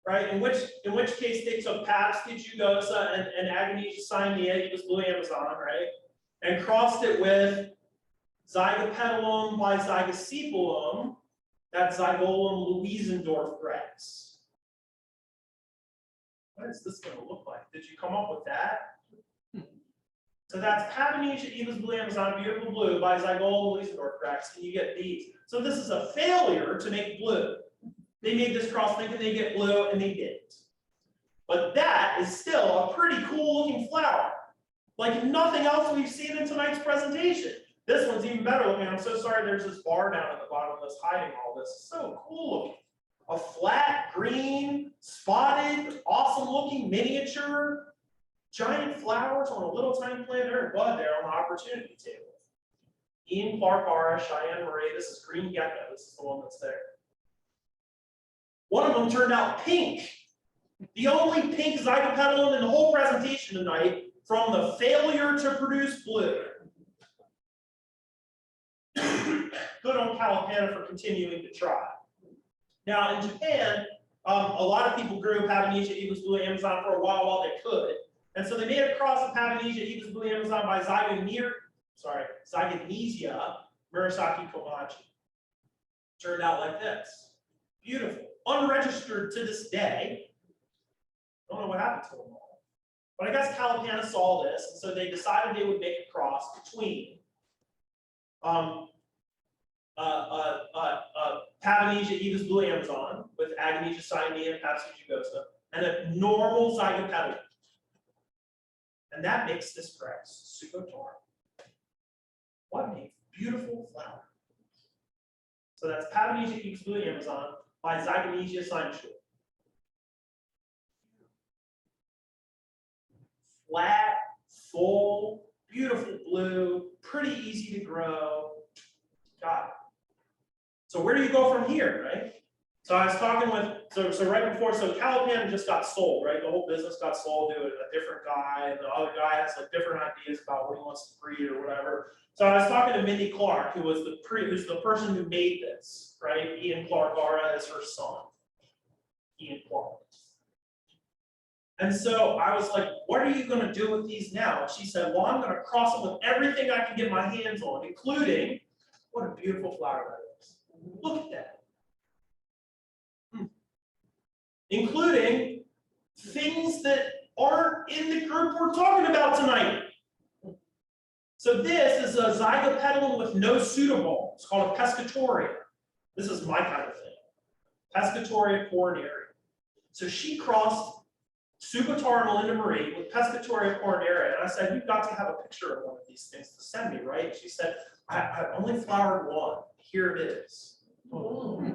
Right? In which case they took Papstia jugosa and Aganesia cyanea, Eva's Blue Amazon, right? And crossed it with Zygopetalum by Zygocephalum, that Zygolum Louisendorf grass. What is this going to look like? Did you come up with that? So that's Patanesia Eva's Blue Amazon, beautiful blue by Zygolum Louisendorf grass, and you get these. So this is a failure to make blue. They made this cross thinking they get blue, and they didn't. But that is still a pretty cool looking flower. Like nothing else we've seen in tonight's presentation. This one's even better looking. I'm so sorry there's this bar down at the bottom that's hiding all this. It's so cool looking. A flat, green, spotted, awesome looking miniature, giant flowers on a little tiny plant there and bud there on the opportunity table. Ian Clark R, Cheyenne Marie, this is Green Gecko, this is the one that's there. One of them turned out pink. The only pink Zygopetalum in the whole presentation tonight, from the failure to produce blue. Good on Calipana for continuing to try. Now in Japan, a lot of people grew Patanesia Eva's Blue Amazon for a while they could. And so they made a cross of Patanesia Eva's Blue Amazon by Zygonesia Murasaki Komachi. Turned out like this. Beautiful. Unregistered to this day. Don't know what happened to them all. But I guess Calipana saw this, and so they decided they would make a cross between Patanesia Eva's Blue Amazon with Aganesia cyanea and Papstia jugosa, and a normal Zygopetalum. And that makes this grass Zygopetalum. What a beautiful flower. So that's Patanesia Eva's Blue Amazon by Zygopetalum Alliance. Flat, full, beautiful blue, pretty easy to grow. Got it. So where do you go from here, right? So I was talking with, so right before, so Calipana just got sold, right? The whole business got sold to a different guy, and the other guy has like different ideas about what he wants to breed or whatever. So I was talking to Mindy Clark, who's the person who made this, right? Ian Clark Ara is her son, Ian Clark. And so I was like, what are you gonna do with these now? And she said, well, I'm gonna cross them with everything I can get my hands on, including, what a beautiful flower that is. Look at that. Including things that aren't in the group we're talking about tonight. So this is a Zygopetalum with no pseudobulb. It's called a pescatoria. This is my kind of thing. Pescatoria coronaria. So she crossed Zygopetalum Alliance with Pescatoria coronaria, and I said, you've got to have a picture of one of these things to send me, right? She said, I've only flowered one. Here it is. Wow.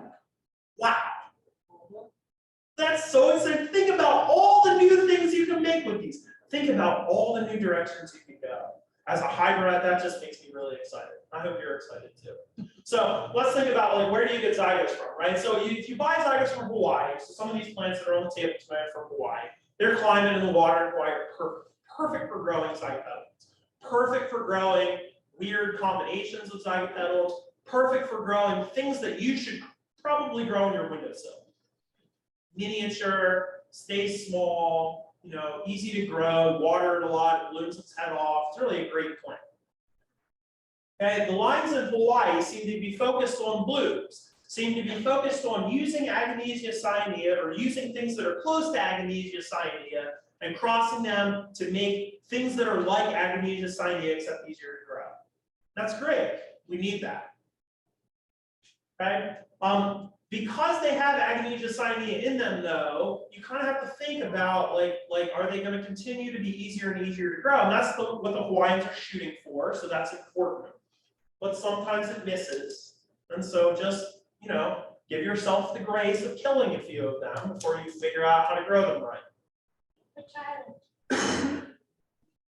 That's so exciting. Think about all the new things you can make with these. Think about all the new directions you can go. As a hybrid, that just makes me really excited. I hope you're excited too. So let's think about, like, where do you get zygotes from, right? So if you buy zygotes from Hawaii, so some of these plants that are on the table tonight are from Hawaii. Their climate and the water in Hawaii are perfect. Perfect for growing zygopetalums. Perfect for growing weird combinations of zygopetalums. Perfect for growing things that you should probably grow on your windowsill. Miniature, stays small, you know, easy to grow, water it a lot, blooms its head off. It's really a great plant. Okay, the lines in Hawaii seem to be focused on blooms, seem to be focused on using Agnesia cyanea or using things that are close to Agnesia cyanea and crossing them to make things that are like Agnesia cyanea except easier to grow. That's great. We need that. Okay. Because they have Agnesia cyanea in them, though, you kind of have to think about like are they going to continue to be easier and easier to grow? And that's what the Hawaiians are shooting for, so that's important. But sometimes it misses, and so just, you know, give yourself the grace of killing a few of them before you figure out how to grow them right. Which island?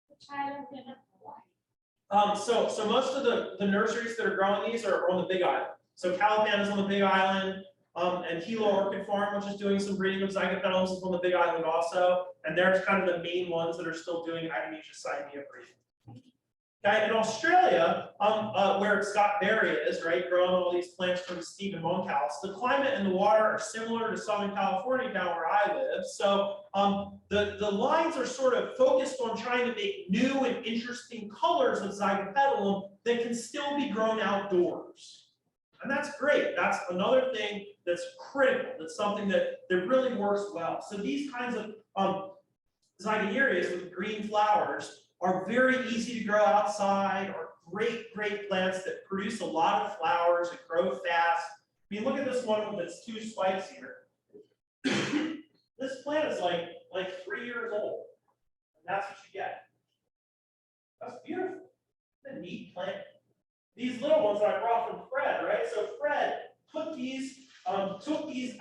Which island in Hawaii? So most of the nurseries that are growing these are on the Big Island. So Calipan is on the Big Island, and Hilo Orchid Farm, which is doing some breeding of zygopetalums, is on the Big Island also. And they're kind of the main ones that are still doing Agnesia cyanea breeding. Okay, in Australia, where Scott Berry is, right, growing all these plants from Stephen Monkhouse, the climate and the water are similar to Southern California down where I live. So the lines are sort of focused on trying to make new and interesting colors of zygopetalum that can still be grown outdoors. And that's great. That's another thing that's critical. That's something that really works well. So these kinds of zygonerias with green flowers are very easy to grow outside, are great plants that produce a lot of flowers and grow fast. I mean, look at this one with its two spikes here. This plant is like 3 years old. And that's what you get. That's beautiful. It's a neat plant. These little ones I brought from Fred, right? So Fred took these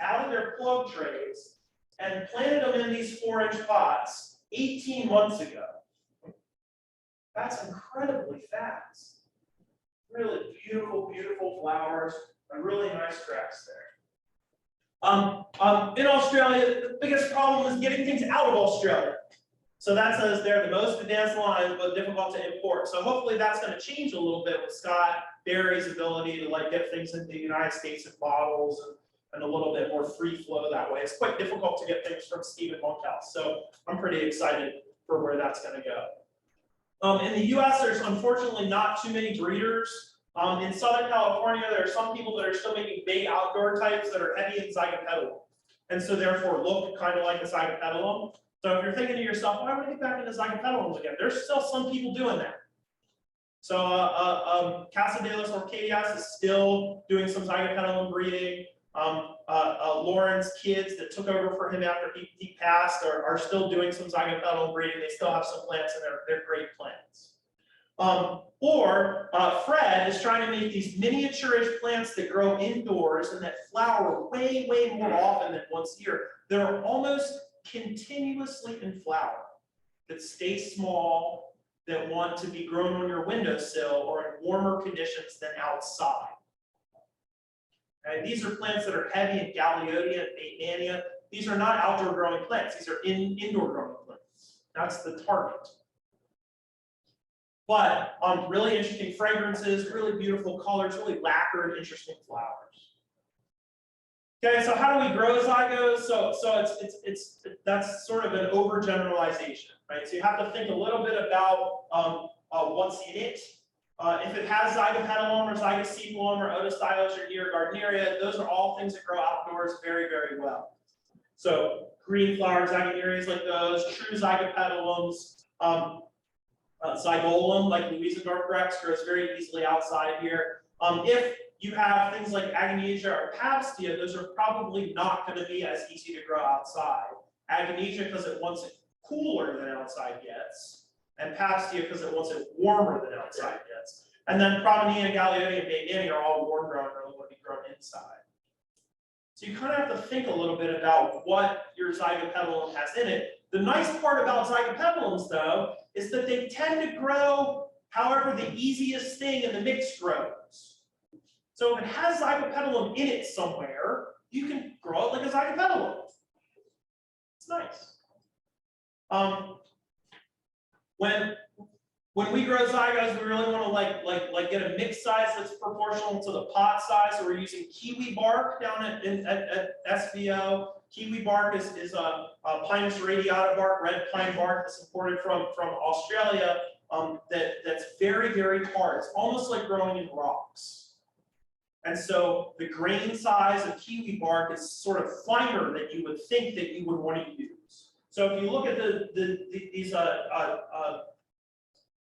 out of their plug trays and planted them in these 4-inch pots 18 months ago. That's incredibly fast. Really beautiful, beautiful flowers and really nice tracks there. In Australia, the biggest problem is getting things out of Australia. So that says they're the most advanced lines, but difficult to import. So hopefully that's going to change a little bit with Scott Berry's ability to get things into the United States in bottles and a little bit more free flow that way. It's quite difficult to get things from Stephen Monkhouse. So I'm pretty excited for where that's going to go. In the US, there's unfortunately not too many breeders. In Southern California, there are some people that are still making big outdoor types that are heavy in zygopetalum, and so therefore look kind of like a zygopetalum. So if you're thinking to yourself, why would I get back into zygopetalums again? There's still some people doing that. So Casa de los Orchidias is still doing some zygopetalum breeding. Lauren's kids that took over for him after he passed are still doing some zygopetalum breeding. They still have some plants, and they're great plants. Fred is trying to make these miniature-ish plants that grow indoors and that flower way more often than once a year. They're almost continuously in flower, that stay small, that want to be grown on your windowsill or in warmer conditions than outside. Okay, these are plants that are heavy in Galeodia and Batemania. These are not outdoor growing plants. These are indoor growing plants. That's the target. But really interesting fragrances, really beautiful colors, really lacquered, interesting flowers. Okay, so how do we grow zygos? So that's sort of an overgeneralization, right? So you have to think a little bit about what's in it. If it has zygopetalum or zygocephalum or otostylus or gardneria, those are all things that grow outdoors very, very well. So green flower zygonerias like those, true zygopetalums, zygolum like Louisendorf Rex grows very easily outside here. If you have things like Agnesia or Pavstia, those are probably not going to be as easy to grow outside. Agnesia because it wants it cooler than outside gets, and Pavstia because it wants it warmer than outside gets. And then Provenina, Galeotti, and Bagnani are all warm grown, really want to be grown inside. So you kind of have to think a little bit about what your zygopetalum has in it. The nice part about zygopetalums, though, is that they tend to grow however the easiest thing in the mix grows. So if it has zygopetalum in it somewhere, you can grow it like a zygopetalum. It's nice. When we grow zygos, we really want to like get a mix size that's proportional to the pot size. So we're using kiwi bark down at SVO. Kiwi bark is a Pinus radiata bark, red pine bark that's imported from Australia. That's very, very hard. It's almost like growing in rocks. And so the grain size of kiwi bark is sort of finer than you would think that you would want to use. So if you look at these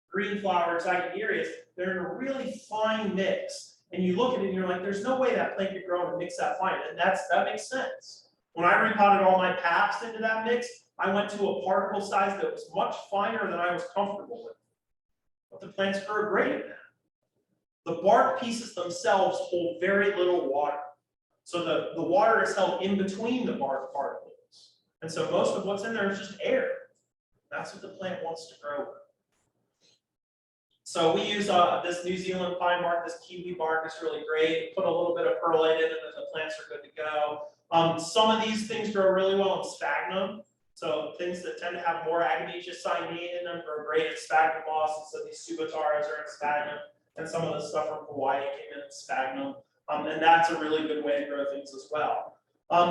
green flower zygonerias, they're in a really fine mix. And you look at it and you're like, there's no way that plant could grow and mix that fine. And that makes sense. When I repotted all my paps into that mix, I went to a particle size that was much finer than I was comfortable with. But the plants grew great at that. The bark pieces themselves hold very little water. So the water is held in between the bark particles. And so most of what's in there is just air. That's what the plant wants to grow with. So we use this New Zealand pine bark, this kiwi bark is really great. Put a little bit of perlite in it and the plants are good to go. Some of these things grow really well in sphagnum. So things that tend to have more Agnesia cyanine in them grow great in sphagnum moss. And so these subataras are in sphagnum. And some of the stuff from Hawaii came in sphagnum. And that's a really good way to grow things as well.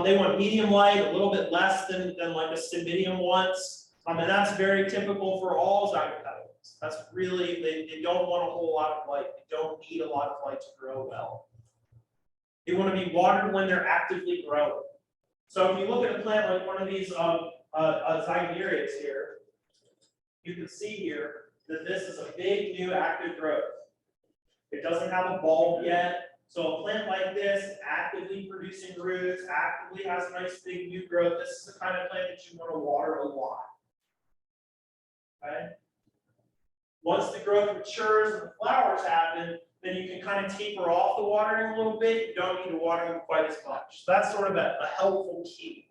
They want medium light, a little bit less than like a cymbidium wants. And that's very typical for all zygopetalums. That's really, they don't want a whole lot of light. They don't need a lot of light to grow well. They want to be watered when they're actively growing. So if you look at a plant like one of these zygonerias here, you can see here that this is a big new active growth. It doesn't have a bulb yet. So a plant like this, actively producing roots, actively has a nice big new growth. This is the kind of plant that you want to water a lot. Okay? Once the growth matures and the flowers happen, then you can kind of taper off the watering a little bit. You don't need to water them quite as much. So that's sort of a helpful key.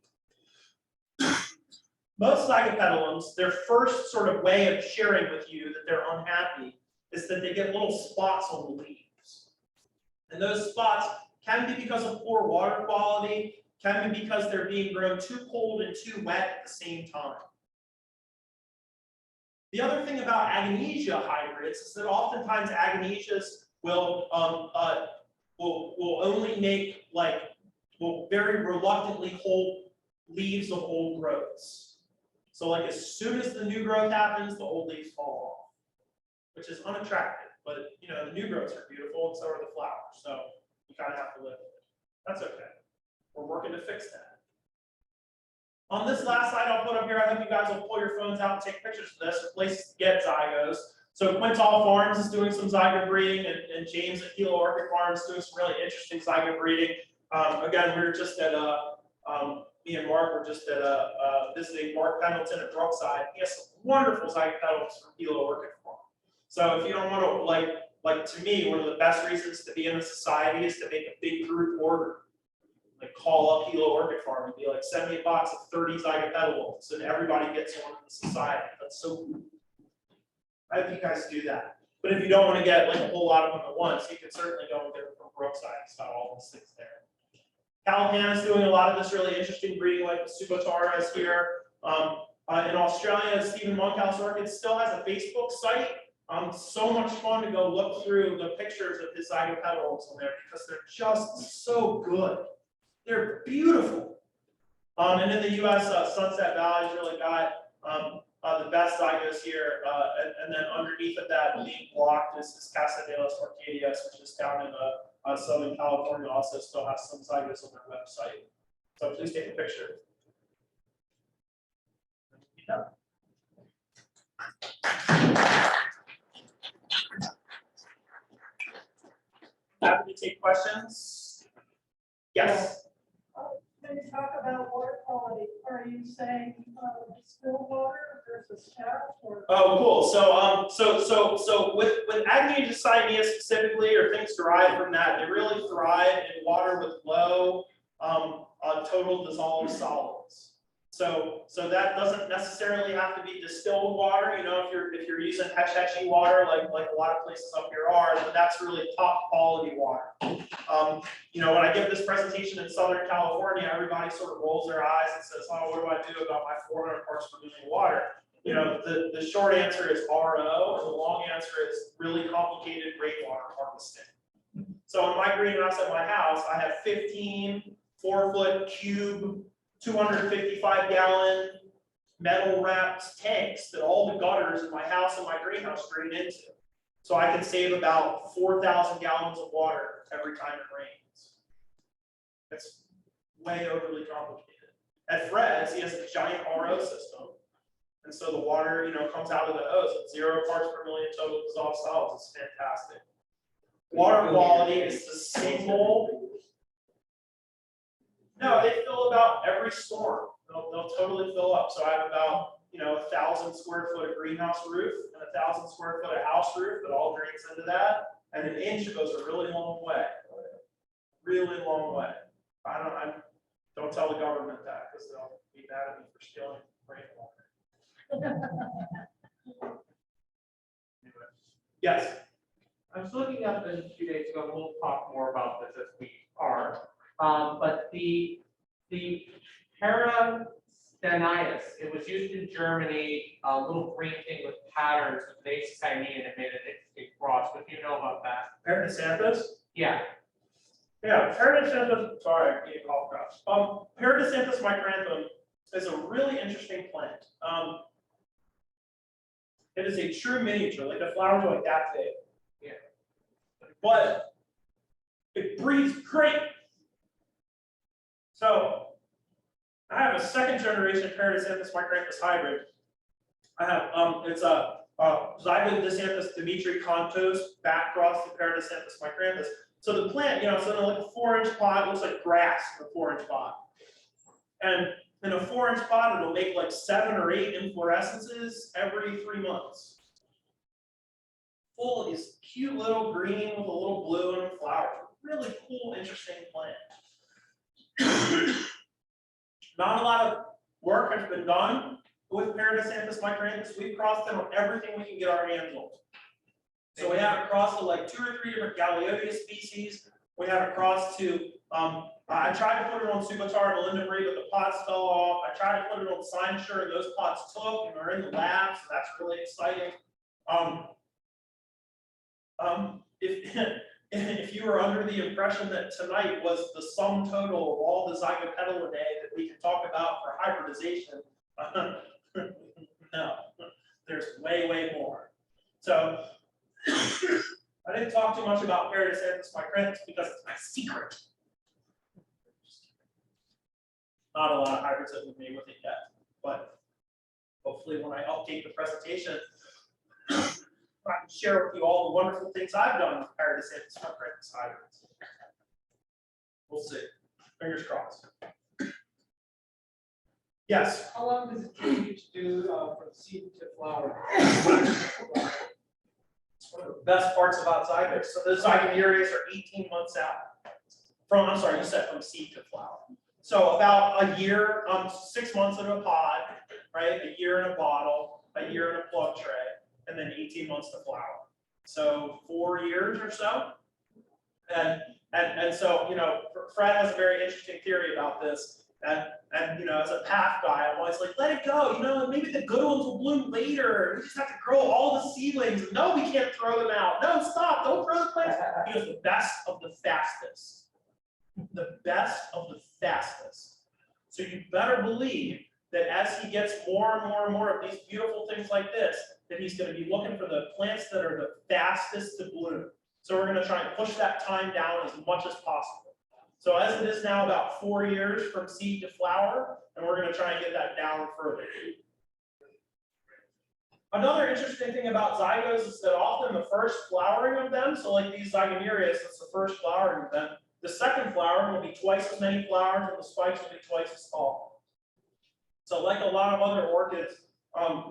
Most zygopetalums, their first sort of way of sharing with you that they're unhappy is that they get little spots on the leaves. And those spots can be because of poor water quality, can be because they're being grown too cold and too wet at the same time. The other thing about Agnesia hybrids is that oftentimes Agnesias will only make will very reluctantly hold leaves of old growths. So like as soon as the new growth happens, the old leaves fall off, which is unattractive. But you know, the new growths are beautiful and so are the flowers. So you kind of have to live with it. That's okay. We're working to fix that. On this last slide I'll put up here, I hope you guys will pull your phones out and take pictures of this. Places to get zygos. So Quintal Farms is doing some zygo breeding, and James at Kilo Orchid Farms is doing some really interesting zygo breeding. Again, we were just at me and Mark were just at visiting Mark Pendleton at Brookside. He has some wonderful zygopetalums from Kilo Orchid Farm. So if you don't want to like to me, one of the best reasons to be in a society is to make a big group order. Like call up Kilo Orchid Farm and be like, send me a box of 30 zygopetalums, and everybody gets one in the society. That's so cool. I hope you guys do that. But if you don't want to get like a whole lot of them at once, you can certainly go and get them from Brookside. It's got all those things there. Callahan is doing a lot of this really interesting breeding, like the Subataras here. In Australia, Stephen Monkhouse Orchid still has a Facebook site. So much fun to go look through the pictures of his zygopetalums on there because they're just so good. They're beautiful. And in the US, Sunset Valley's really got the best zygos here. And then underneath of that, being blocked is Casa de las Orchidias, which is down in Southern California, also still has some zygos on their website. So please take a picture. Yeah. Happy to take questions. Yes. When you talk about water quality, are you saying distilled water versus tap or? Oh, cool. So with Agnatus cyanea specifically, or things derived from that, they really thrive in water with low total dissolved solids. So that doesn't necessarily have to be distilled water. You know, if you're using Hetchy water, like a lot of places up here are, then that's really top quality water. You know, when I give this presentation in Southern California, everybody sort of rolls their eyes and says, "Oh, what do I do about my 400 parts per million water?" You know, the short answer is RO, and the long answer is really complicated rainwater harvesting. So in my greenhouse at my house, I have 15 4-foot cube, 255 gallon metal wrapped tanks that all the gutters in my house and my greenhouse drain into. So I can save about 4,000 gallons of water every time it rains. That's way overly complicated. At Fred's, he has a giant RO system. And so the water, you know, comes out of the hose at 0 parts per million total dissolved solids. It's fantastic. Water quality is the single. No, they fill about every storm. They'll totally fill up. So I have about, you know, 1,000 square foot of greenhouse roof and 1,000 square foot of house roof that all drains into that. And an inch goes a really long way. Really long way. I don't tell the government that because they'll be mad at me for stealing rainwater. Anyway. Yes. I was looking up this a few days ago, and we'll talk more about this as we are. But the Parastenias, it was used in Germany, a little green thing with patterns with base cyanine, and it made an interesting cross. What do you know about that? Paradisanthus? Yeah. Yeah, Paradisanthus, sorry, I gave cough drops. Paradisanthus micranthum is a really interesting plant. It is a true miniature, like the flowers are like that big. Yeah. But it breathes great. So I have a second generation Paradisanthus micranthus hybrid. I have it's a Zygopetalum Dimitri Contos back cross the Paradisanthus micranthus. So the plant, you know, it's in like a 4-inch pot, it looks like grass in a 4-inch pot. And in a 4-inch pot, it'll make like 7 or 8 inflorescences every 3 months. Full of these cute little green with a little blue in them flowers. Really cool, interesting plant. Not a lot of work has been done with Paradisanthus micranthus. We've crossed them on everything we can get our hands on. So we have it crossed to like 2 or 3 different Galeodia species. We have it crossed to, I tried to put it on Subatar and Lindenberry, but the pots fell off. I tried to put it on Cynosure, and those pots took and are in the lab, so that's really exciting. If you were under the impression that tonight was the sum total of all the Zygopetalinae that we can talk about for hybridization, no, there's way, way more. So I didn't talk too much about Paradisanthus micranthus because it's my secret. Not a lot of hybrids that we've made with it yet, but hopefully when I update the presentation, I can share with you all the wonderful things I've done with Paradisanthus micranthus hybrids. We'll see. Fingers crossed. Yes. How long does it take you to do from seed to flower? It's one of the best parts about zygos. So the zygomeres are 18 months out. From, I'm sorry, you said from seed to flower. So about a year, 6 months in a pod, right? A year in a bottle, a year in a plug tray, and then 18 months to flower. So 4 years or so. And so, you know, Fred has a very interesting theory about this. And you know, as a path guy, I'm always like, let it go. You know, maybe the good ones will bloom later. We just have to grow all the seedlings. No, we can't throw them out. No, stop. Don't throw the plants. He goes, the best of the fastest. The best of the fastest. So you better believe that as he gets more and more and more of these beautiful things like this, that he's going to be looking for the plants that are the fastest to bloom. So we're going to try and push that time down as much as possible. So as it is now about 4 years from seed to flower, and we're going to try and get that down further. Another interesting thing about zygos is that often the first flowering of them, so like these zygonereas, that's the first flowering of them, the second flowering will be twice as many flowers and the spikes will be twice as tall. So like a lot of other orchids,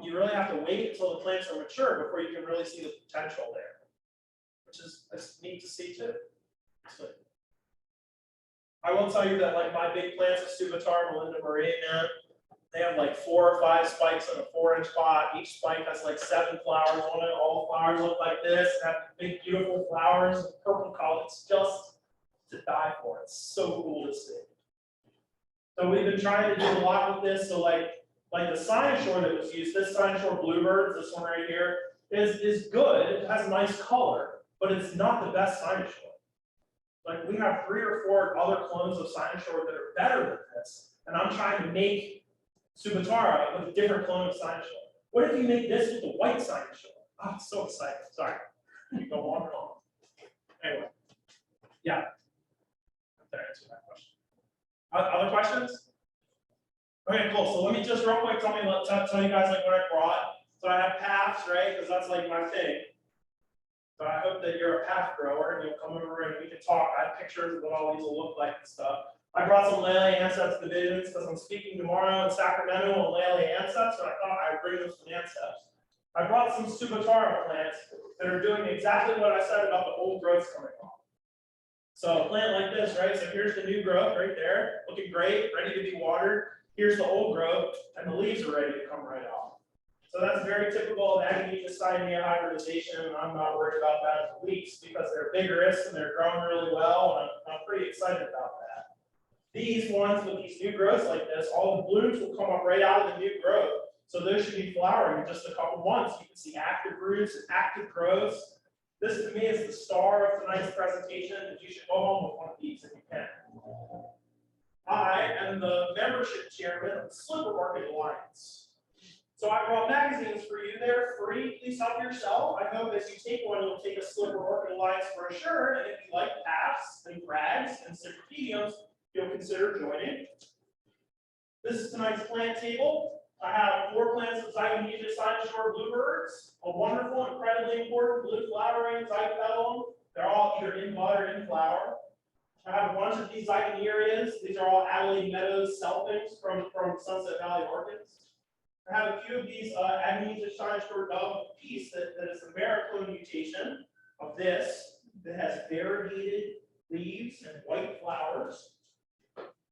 you really have to wait until the plants are mature before you can really see the potential there, which is neat to see too. So, I will tell you that like my big plants of Zygopetalum Melinda Marie, man, they have like 4 or 5 spikes in a 4-inch pot. Each spike has like 7 flowers on it. All the flowers look like this, have big, beautiful flowers, purple color. It's just to die for. It's so cool to see. So we've been trying to do a lot with this. So like the cynosure that was used, this cynosure bluebird, this one right here, is good. It has a nice color, but it's not the best cynosure. Like we have 3 or 4 other clones of cynosure that are better than this, and I'm trying to make Zygopetalum with a different clone of cynosure. What if you make this with the white cynosure? Oh, I'm so excited. Sorry. You go on and on. Anyway. Yeah. That answered that question. Other questions? Okay, cool. So let me just real quick tell you guys like what I brought. So I have paths, right? Because that's like my thing. So I hope that you're a path grower and you'll come over and we can talk. I have pictures of what all these will look like and stuff. I brought some Lele Anceps divisions because I'm speaking tomorrow in Sacramento on Lele Anceps, and I thought I'd bring them some Anceps. I brought some Zygopetalum plants that are doing exactly what I said about the old growths coming off. So a plant like this, right? So here's the new growth right there, looking great, ready to be watered. Here's the old growth, and the leaves are ready to come right off. So that's very typical of Aganita hybridization, and I'm not worried about that in the least because they're vigorous and they're growing really well, and I'm pretty excited about that. These ones with these new growths like this, all the blooms will come up right out of the new growth. So those should be flowering in just a couple months. You can see active roots and active growths. This to me is the star of tonight's presentation, and you should go home with one of these if you can. I am the membership chairman of the Slipper Orchid Alliance. So I brought magazines for you. They're free. Please help yourself. I hope as you take one, you'll take a Slipper Orchid Alliance brochure. And if you like paths and rags and cypripediums, you'll consider joining. This is tonight's plant table. I have 4 plants of Zygopetalum cynosure bluebirds, a wonderful, incredibly important blue flowering Zygopetalum. They're all either in bud or in flower. I have a bunch of these Zygonereas. These are all Adelaide Meadows selfings from Sunset Valley Orchids. I have a few of these Aganita cynosure dove piece that is a Mariclone mutation of this that has variegated leaves and white flowers.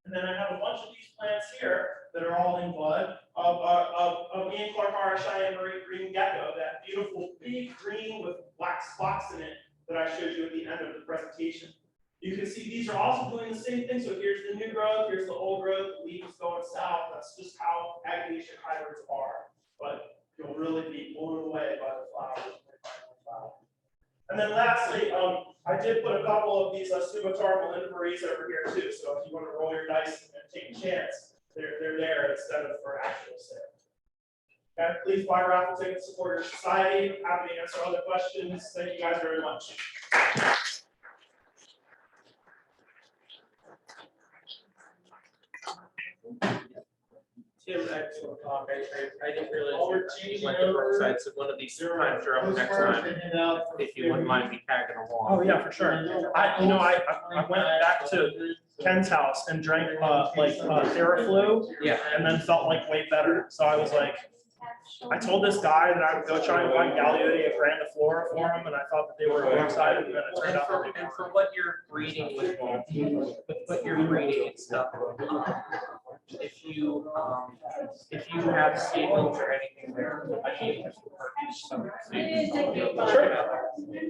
And then I have a bunch of these plants here that are all in bud of Ian Clark Cheyenne Marie green gecko, that beautiful big green with black spots in it that I showed you at the end of the presentation. You can see these are also doing the same thing. So here's the new growth, here's the old growth, the leaves going south. That's just how Aganita hybrids are. But you'll really be blown away by the flowers. And then lastly, I did put a couple of these Zygopetalum Melinda Maries over here too. So if you want to roll your dice and take a chance, they're there instead of for actual sale. Okay, please buy raffle tickets, support your society. Happy to answer other questions. Thank you guys very much. Tim, excellent talk. I didn't realize you went to Brookside, so one of these times are up next time. If you wouldn't mind me tagging along. Oh yeah, for sure. I went back to Ken's house and drank Theraflu. Yeah. And then felt like way better. So I was like, I told this guy that I would go try and find Galeote grandiflora for him, and I thought that they were excited. And then it turned out that they And were. for what you're breeding with what you're breeding and stuff, if you have seedlings or anything there, I mean, purchase some. You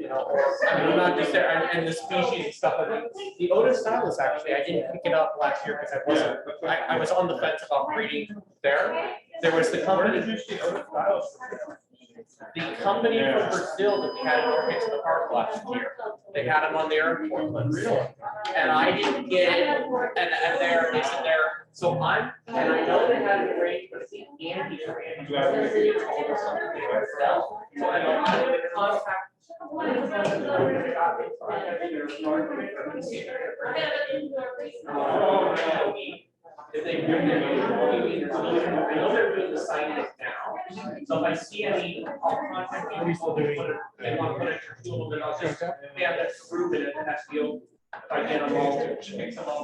know, or, I mean, not just there, and the species and stuff. The Otis stylus, actually, I didn't pick it up last year because I was on the fence about breeding there. There was the company. The company from Brazil that we had in Orchid in the park last year, they had them on the airport list. And I didn't get it, and they said they're, so I'm, and I know they had it arranged, but I think Andy or Andy. So I don't have to contact. If they bring it, I know they're doing the signage now, so if I see any, I'll contact you. They want to put it a little bit, I'll just, they have that group in it, that's the, if I get them all, mix them all.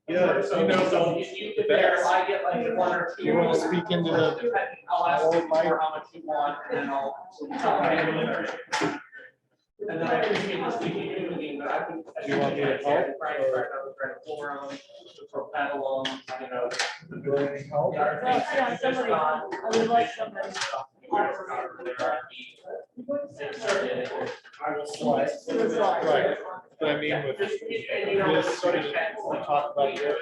Yeah, So, you know, so if there, if I get like one or two. You want to speak into the, I'll ask you for how much you want, and then I'll. And then I appreciate the speaking to me, but I can. Do you want me to help? Try to floor them, or pedal them, you know. Yeah, somebody, I would like somebody. I will slide. Right, but I mean with this, we talk about yours.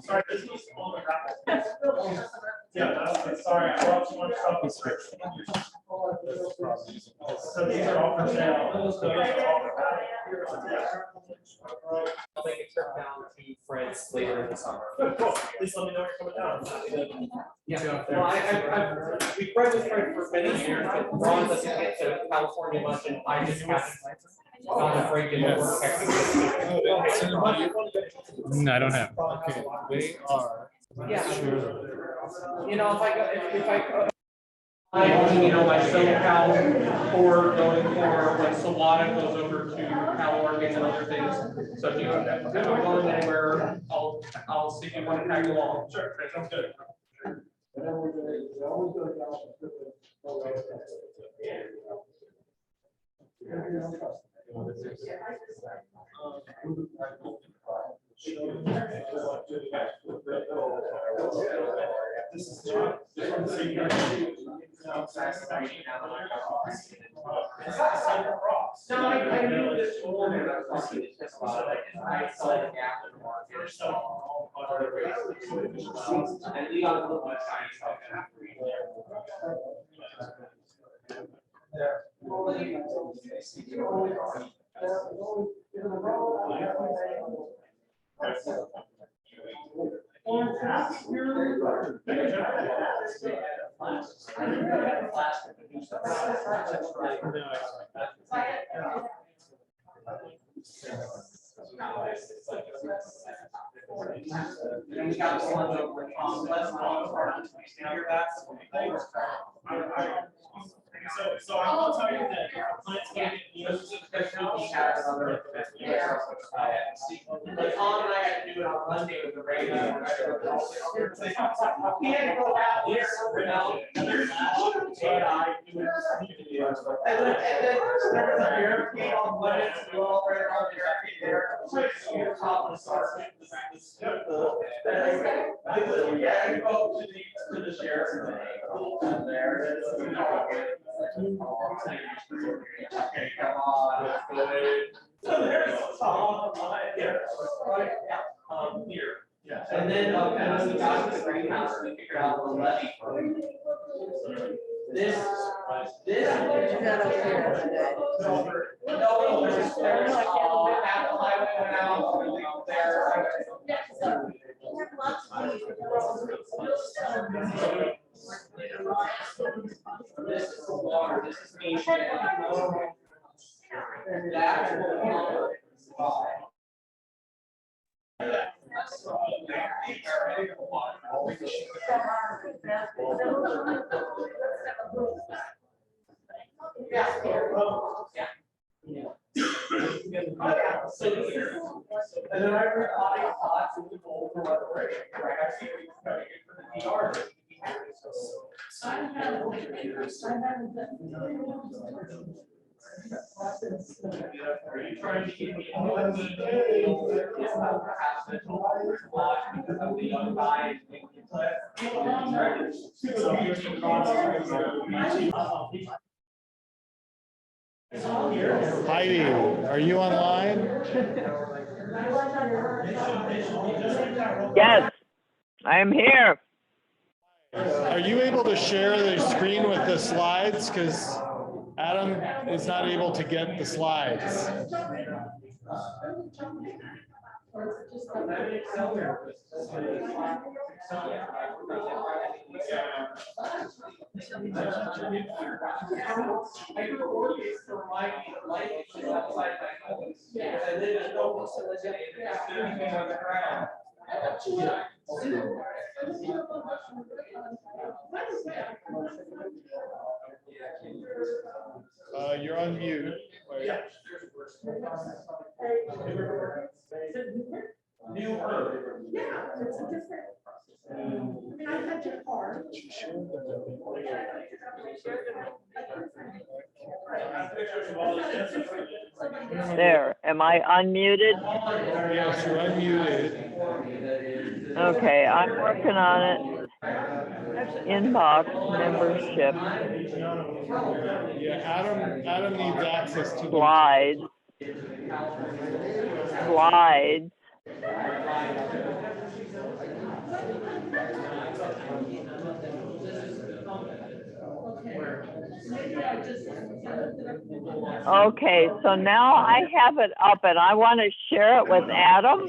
Sorry, this is all the wrap. Yeah, sorry, I brought too much stuff. So these are all for sale. So these are all for sale. I'll make a trip down to France later in the summer. Please let me know when you're coming down. Yeah, well, we've read this for many years, but Ron doesn't get to California much, and I just haven't gone afraid to work. No, I don't have. Okay, they are. Yeah. Sure. You know, if I go. You know, my SoCal board going for when Sawada goes over to Cal Oregon and other things. So if I'm going anywhere, I'll see if you want to tag along. Sure, that sounds good. This is John. I knew this morning, I was talking to Chris about it, and I saw the gap in the market. And Leon looked like and we got the ones over with So I will tell you that plants can get used. Like Tom and I had to do it on Monday with the radio. Can't go out here, you know. AI doing and then there was a barricade on Monday, so we all ran on the barricade there. Top of the start. Yeah, you go to the sheriff. And there it is. Okay, come on. So there's Tom, yeah, right, here. Yeah. And then we got to the greenhouse, we figured out the levy. This. No, there's, half the highway went out, there. This is the water, this is me. That's and then I read audio thoughts and the goal for reparation, right? I see what you're trying to get for the DR. Are you trying to get me because of the young guy? Heidi, are you online? Yes. I'm here. Are you able to share the screen with the slides? Because Adam is not able to get the slides. You're on mute. Newer. Yeah, it's a different. I mean, I had your card. There. Am I unmuted? Yes, you're unmuted. Okay, I'm working on it. Inbox membership. Yeah, Adam needs access to Slides. Slides. Okay, so now I have it up and I want to share it with Adam.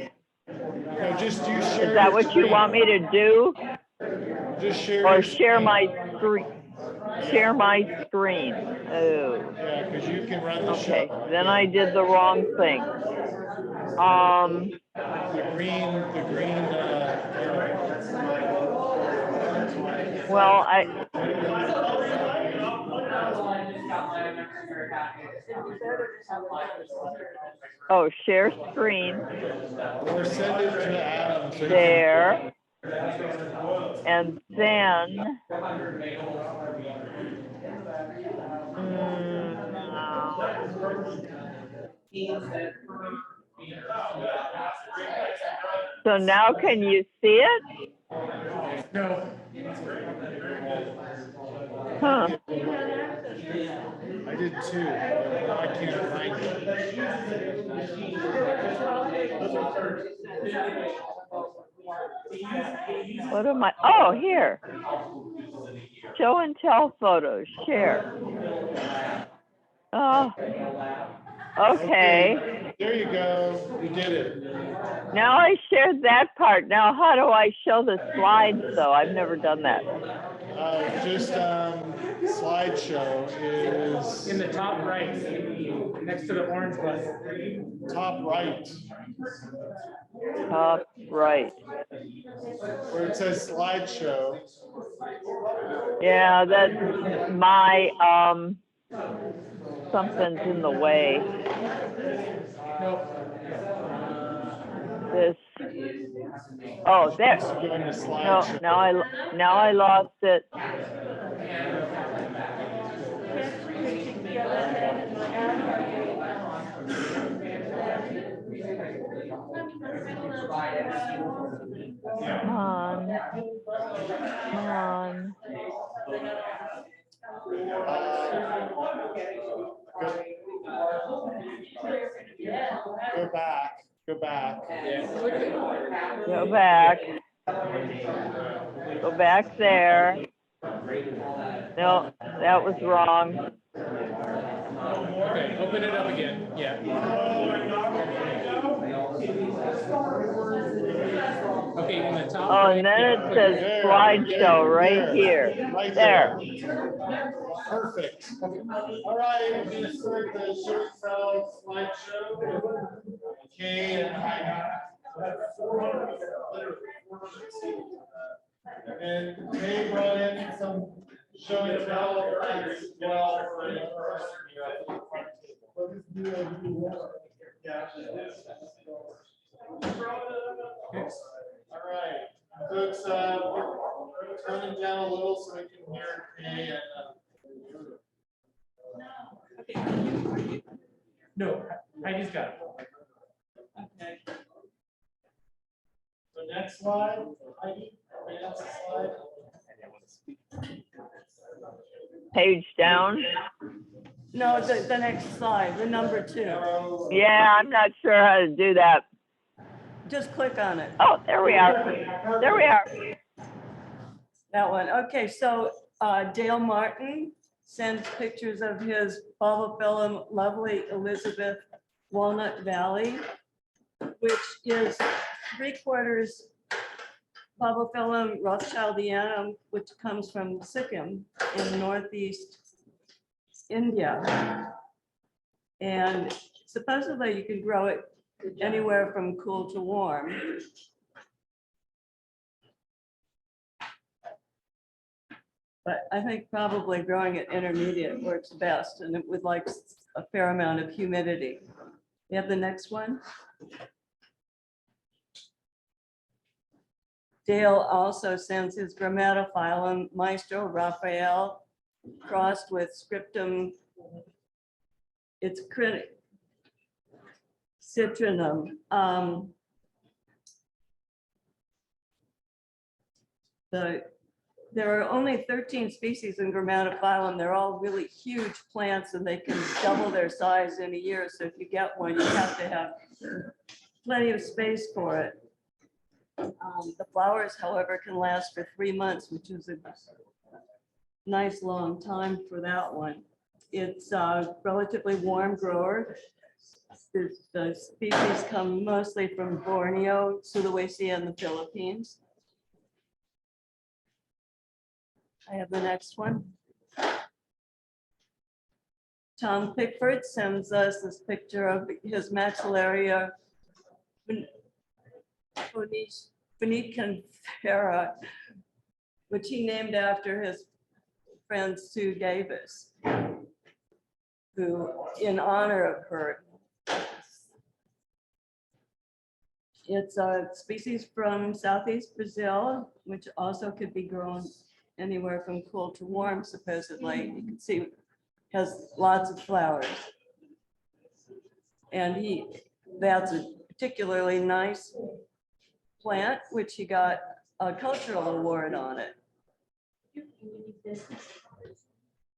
No, just you share. Is that what you want me to do? Just share. Or share my screen? Share my screen. Oh. Yeah, because you can run the Okay, show. then I did the wrong thing. The green. Well, oh, share screen. Or send it to Adam. There. And then. So now can you see it? No. Huh. I did too. But I can't find it. What am I? Oh, here. Show and tell photos. Share. Oh. Okay. There you go. You did it. Now I shared that part. Now how do I show the slides though? I've never done that. Just slideshow is In the top right, next to the orange button. top right. Top right. Where it says slideshow. Yeah, that's my something's in the way. This. Oh, there. No, now I lost it. Come on. Come on. Go back. Go back. Go back. Go back there. No, that was wrong. Okay, open it up again. Yeah. Okay, in the top. Oh, and then it says slideshow right here. Right there. Perfect. All right, we're going to start the show and tell slideshow. Okay, and I got 400, and then they brought in some show and tell as well for the all right, folks, we're turning down a little so we can hear Kay and No, I just got it. okay. So next slide, Heidi, next slide. Page down. No, the next slide, the number 2. Yeah, I'm not sure how to do that. just click on it. Oh, there we are. There we are. That one. Okay, so Dale Martin sends pictures of his bulbophyllum lovely Elizabeth Walnut Valley, which is 3/4 bulbophyllum Rothschildianum, which comes from Sikkim in northeast India. And supposedly you can grow it anywhere from cool to warm. But I think probably growing it intermediate works best, and it would like a fair amount of humidity. You have the next one? Dale also sends his Grammatophyllum Maestro Raphael crossed with Scriptum. It's citrinum. There are only 13 species in Grammatophyllum. They're all really huge plants and they can double their size in a year. So if you get one, you have to have plenty of space for it. The flowers, however, can last for 3 months, which is a nice long time for that one. It's a relatively warm grower. The species come mostly from Borneo, Sulawesi, and the Philippines. I have the next one. Tom Pickford sends us this picture of his Maxillaria Phoenicanifera, which he named after his friend Sue Davis, who, in honor of her, it's a species from Southeast Brazil, which also could be grown anywhere from cool to warm, supposedly. You can see it has lots of flowers. And that's a particularly nice plant, which he got a cultural award on it.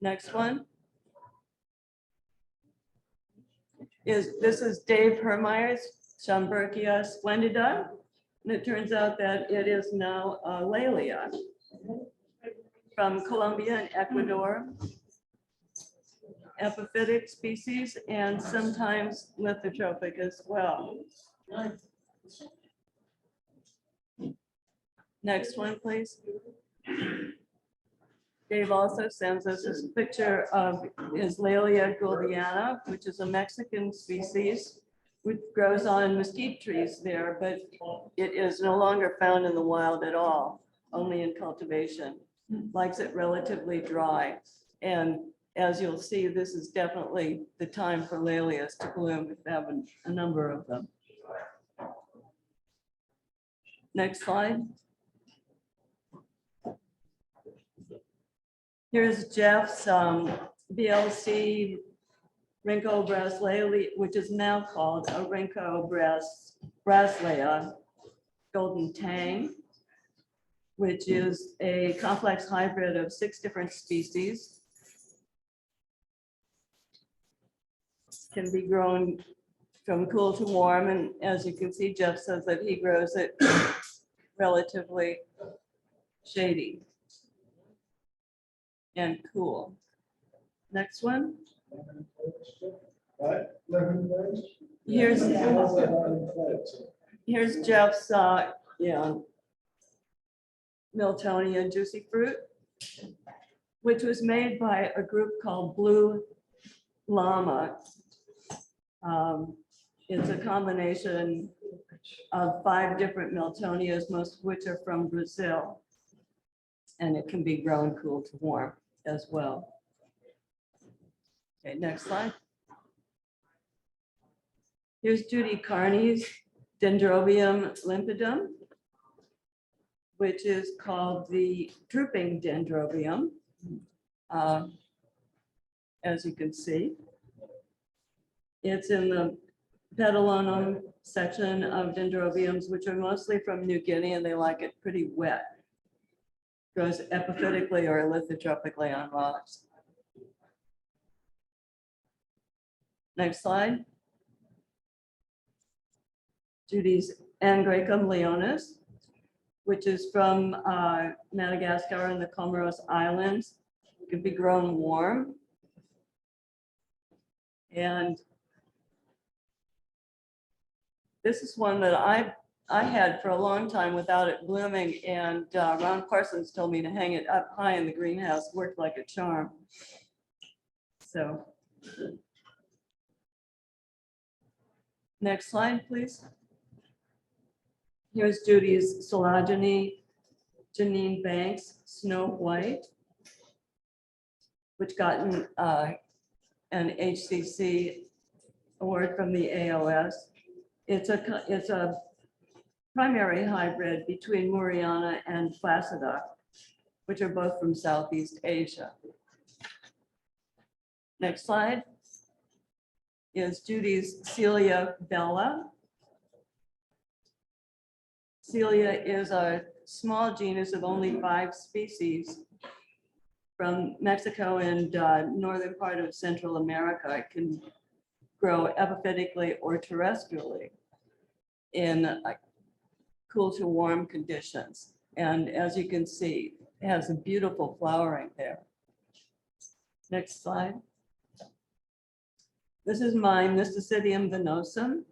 Next one this is Dave Hermeyer's Schomburgia splendida. And it turns out that it is now a Laelia from Colombia and Ecuador. Epiphytic species and sometimes lithotropic as well. Next one, please. Dave also sends us this picture of his Laelia gouldiana, which is a Mexican species, which grows on mesquite trees there, but it is no longer found in the wild at all, only in cultivation. Likes it relatively dry. And as you'll see, this is definitely the time for Laelias to bloom if they have a number of them. Next slide. Here's Jeff's BLC Rinco Brasleia, which is now called a Rinco Brasleia Golden Tang, which is a complex hybrid of 6 different species. Can be grown from cool to warm, and as you can see, Jeff says that he grows it relatively shady and cool. Next one. Here's Jeff's Miltonia juicy fruit, which was made by a group called Blue Llama. It's a combination of 5 different Miltonias, most of which are from Brazil. And it can be grown cool to warm as well. Okay, next slide. Here's Judy Carney's Dendrobium limpidum, which is called the drooping dendrobium, as you can see. It's in the Petalonum section of dendrobiums, which are mostly from New Guinea, and they like it pretty wet. Grows epiphytically or lithotropically on rocks. Next slide. Judy's Angraecum leonis, which is from Madagascar and the Comoros Islands. It can be grown warm. And this is one that I had for a long time without it blooming, and Ron Parsons told me to hang it up high in the greenhouse. Worked like a charm. So, next slide, please. Here's Judy's Sologeny, Janine Banks, Snow White, which got an HCC award from the AOS. It's a primary hybrid between Muriana and Flacida, which are both from Southeast Asia. Next slide is Judy's Celia Bella. Celia is a small genus of only 5 species from Mexico and northern part of Central America. It can grow epiphytically or terrestrially in cool to warm conditions. And as you can see, it has a beautiful flowering there. Next slide. This is mine, Mysticidum venosum,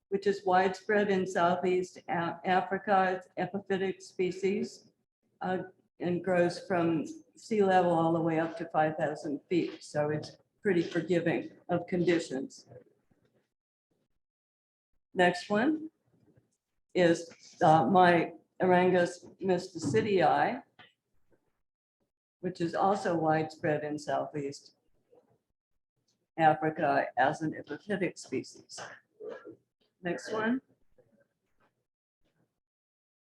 which is widespread in Southeast Africa. It's epiphytic species and grows from sea level all the way up to 5,000 feet. So it's pretty forgiving of conditions. Next one is my Arangus mysticidii, which is also widespread in Southeast Africa as an epiphytic species. Next one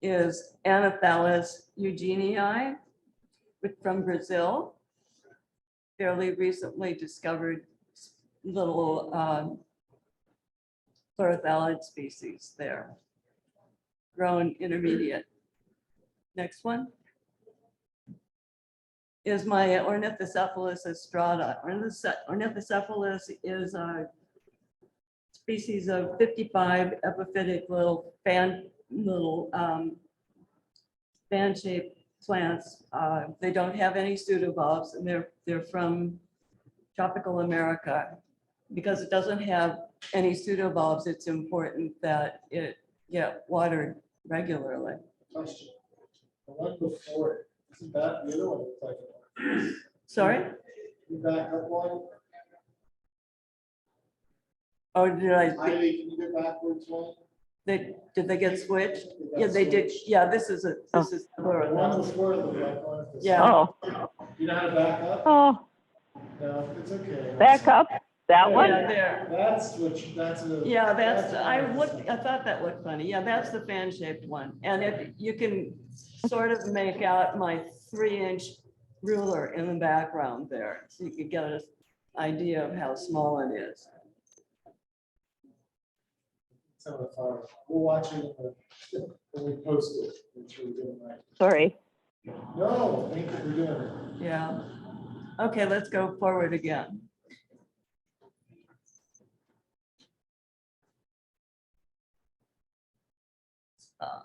is Anopheles eugenii from Brazil. Fairly recently discovered little chlorothalid species there, grown intermediate. Next one is my Ornithocephalus estrata. Ornithocephalus is a species of 55 epiphytic little fan-shaped plants. They don't have any pseudobulbs, and they're from tropical America. Because it doesn't have any pseudobulbs, it's important that it get watered regularly. Question. The one before it, isn't that the other one? Looks like it. Sorry? You back up one? Oh, did I? Ivy, can you go backwards one? Did they get switched? Yeah, they did. Yeah, this is The one before it looked like one. Yeah. Oh, You know how to back up? oh, No, it's okay. back up. That one? Yeah, there. That's what, that's a. Yeah, I thought that looked funny. Yeah, that's the fan-shaped one. And if you can sort of make out my 3-inch ruler in the background there, so you can get an idea of how small it is. Some of the flowers. We'll watch it when we post it. Make sure we're doing it right. Sorry. No, thank you for doing it. Yeah. Okay, let's go forward again.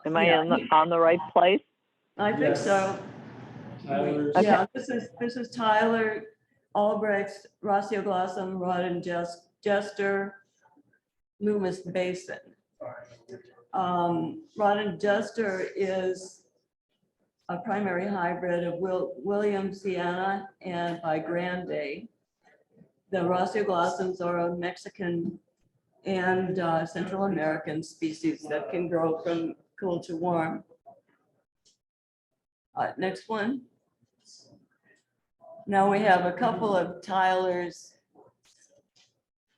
Am I Yeah. on the right place? I think Yes. so. Tyler's. Yeah, this is Tyler Albrecht's Rosioglossum Rhododendron Loomis Basin. Rhododendron is a primary hybrid of William Sienna and by Grande. The Rosioglossums are a Mexican and Central American species that can grow from cool to warm. Next one. Now we have a couple of Tyler's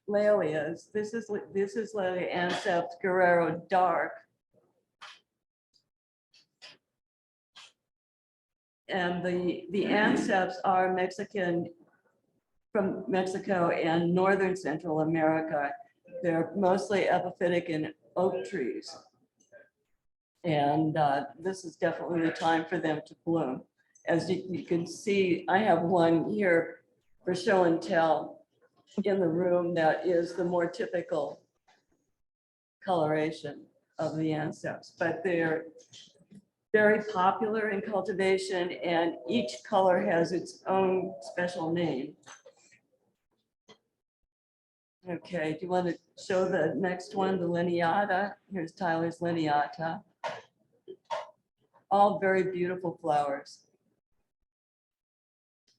Lalias. This is Lalia Anceps Guerrero Dark. And the Anceps are Mexican, from Mexico and northern Central America. They're mostly epiphytic in oak trees. And this is definitely the time for them to bloom. As you can see, I have one here for show and tell in the room that is the more typical coloration. of the anceps, but they're very popular in cultivation, and each color has its own special name. Okay, do you want to show the next one, the lineata? Here's Tyler's lineata. All very beautiful flowers.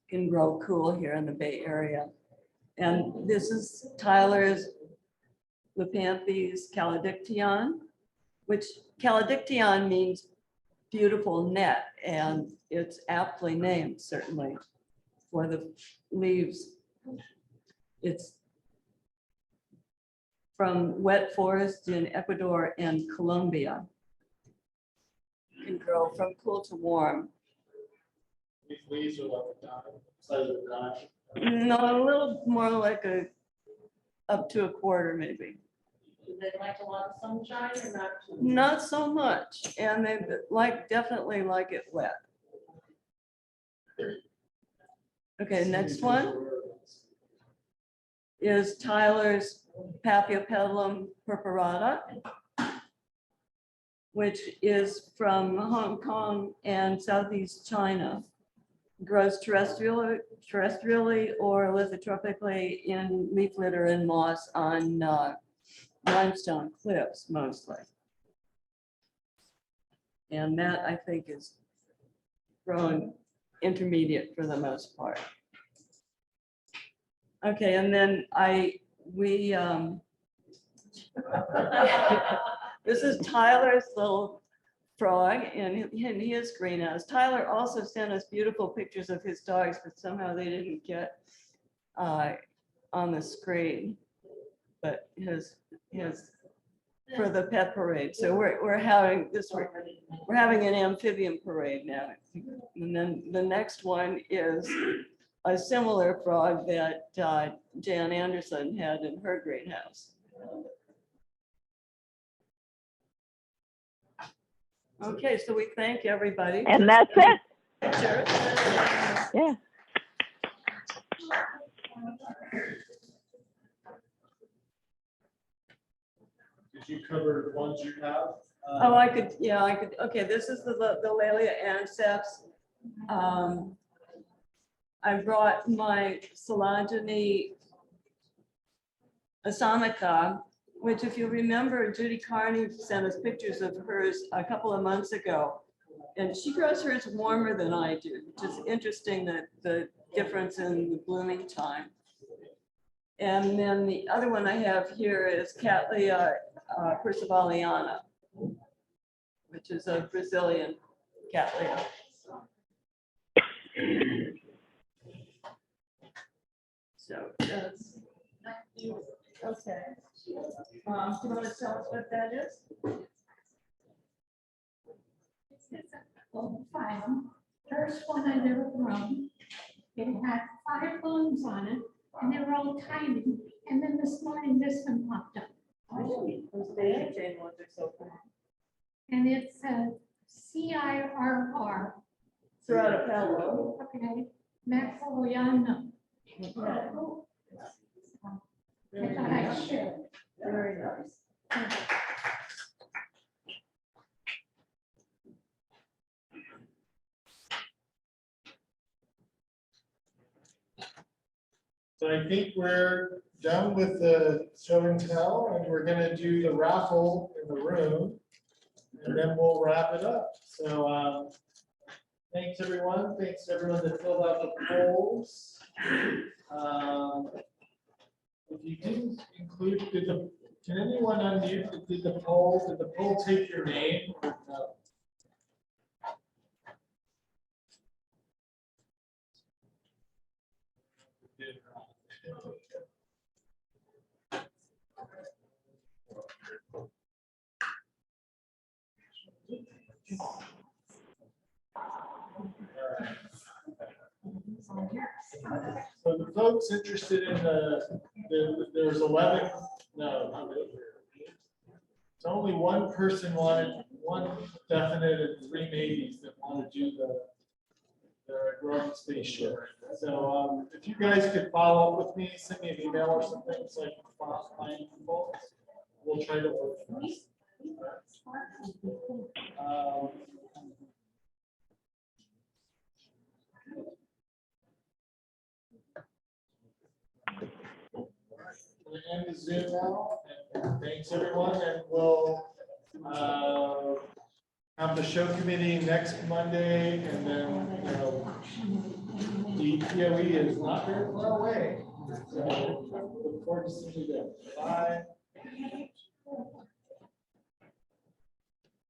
Can grow cool here in the Bay Area. And this is Tyler's Lepanthes calydiction, which calydiction means beautiful net, and it's aptly named, certainly, for the leaves. It's from wet forests in Ecuador and Colombia. Can grow from cool to warm. These leaves are like a dime, size of a dime. No, a little more like up to a quarter, maybe. Do they like a lot of sunshine or not? Not so much, and they definitely like it wet. Okay, next one is Tyler's Papiopetalum purpurata, which is from Hong Kong and Southeast China. Grows terrestrially or lithotropically in leaf litter and moss on limestone cliffs mostly. And that, I think, is grown intermediate for the most part. Okay, and then this is Tyler's little frog in his greenhouse. Tyler also sent us beautiful pictures of his dogs, but somehow they didn't get on the screen. But his for the pet parade. So we're having an amphibian parade now. And then the next one is a similar frog that Jan Anderson had in her greenhouse. Okay, so we thank everybody. And that's it? Sure. Yeah. Did you cover the ones you have? Oh, I could. Okay, this is the Laelia anceps. I brought my Silagene Asanica, which, if you remember, Judy Carney sent us pictures of hers a couple of months ago. And she grows hers warmer than I do, which is interesting, that the difference in the blooming time. And then the other one I have here is Cattleya percivaliana, which is a Brazilian Cattleya. So that's, okay. Do you want to tell us what that is? It's a gold phylum. First one I ever grown. It had 5 blooms on it, and they were all tiny. And then this morning, this one popped up. Those daisy chain ones are so cool. And it's a CIRR. Zygopetalum. Okay, Macroyana. I thought I'd share. Very nice. So I think we're done with the show and tell, and we're gonna do the raffle in the room, and then we'll wrap it up. So thanks everyone. Thanks to everyone that filled out the polls. If you didn't include, can anyone unmute? Did the poll take your name? Or no? So the folks interested in there's 11, no, not really. So only one person wanted, one definite and 3 maybes that want to do the growing space share. So if you guys could follow up with me, send me an email or something, so I can find people. We'll try to work. We'll end the Zoom now, and thanks everyone, and we'll have the show committee next Monday, and then, you know, the POE is not very far away. So look forward to seeing you there. Bye.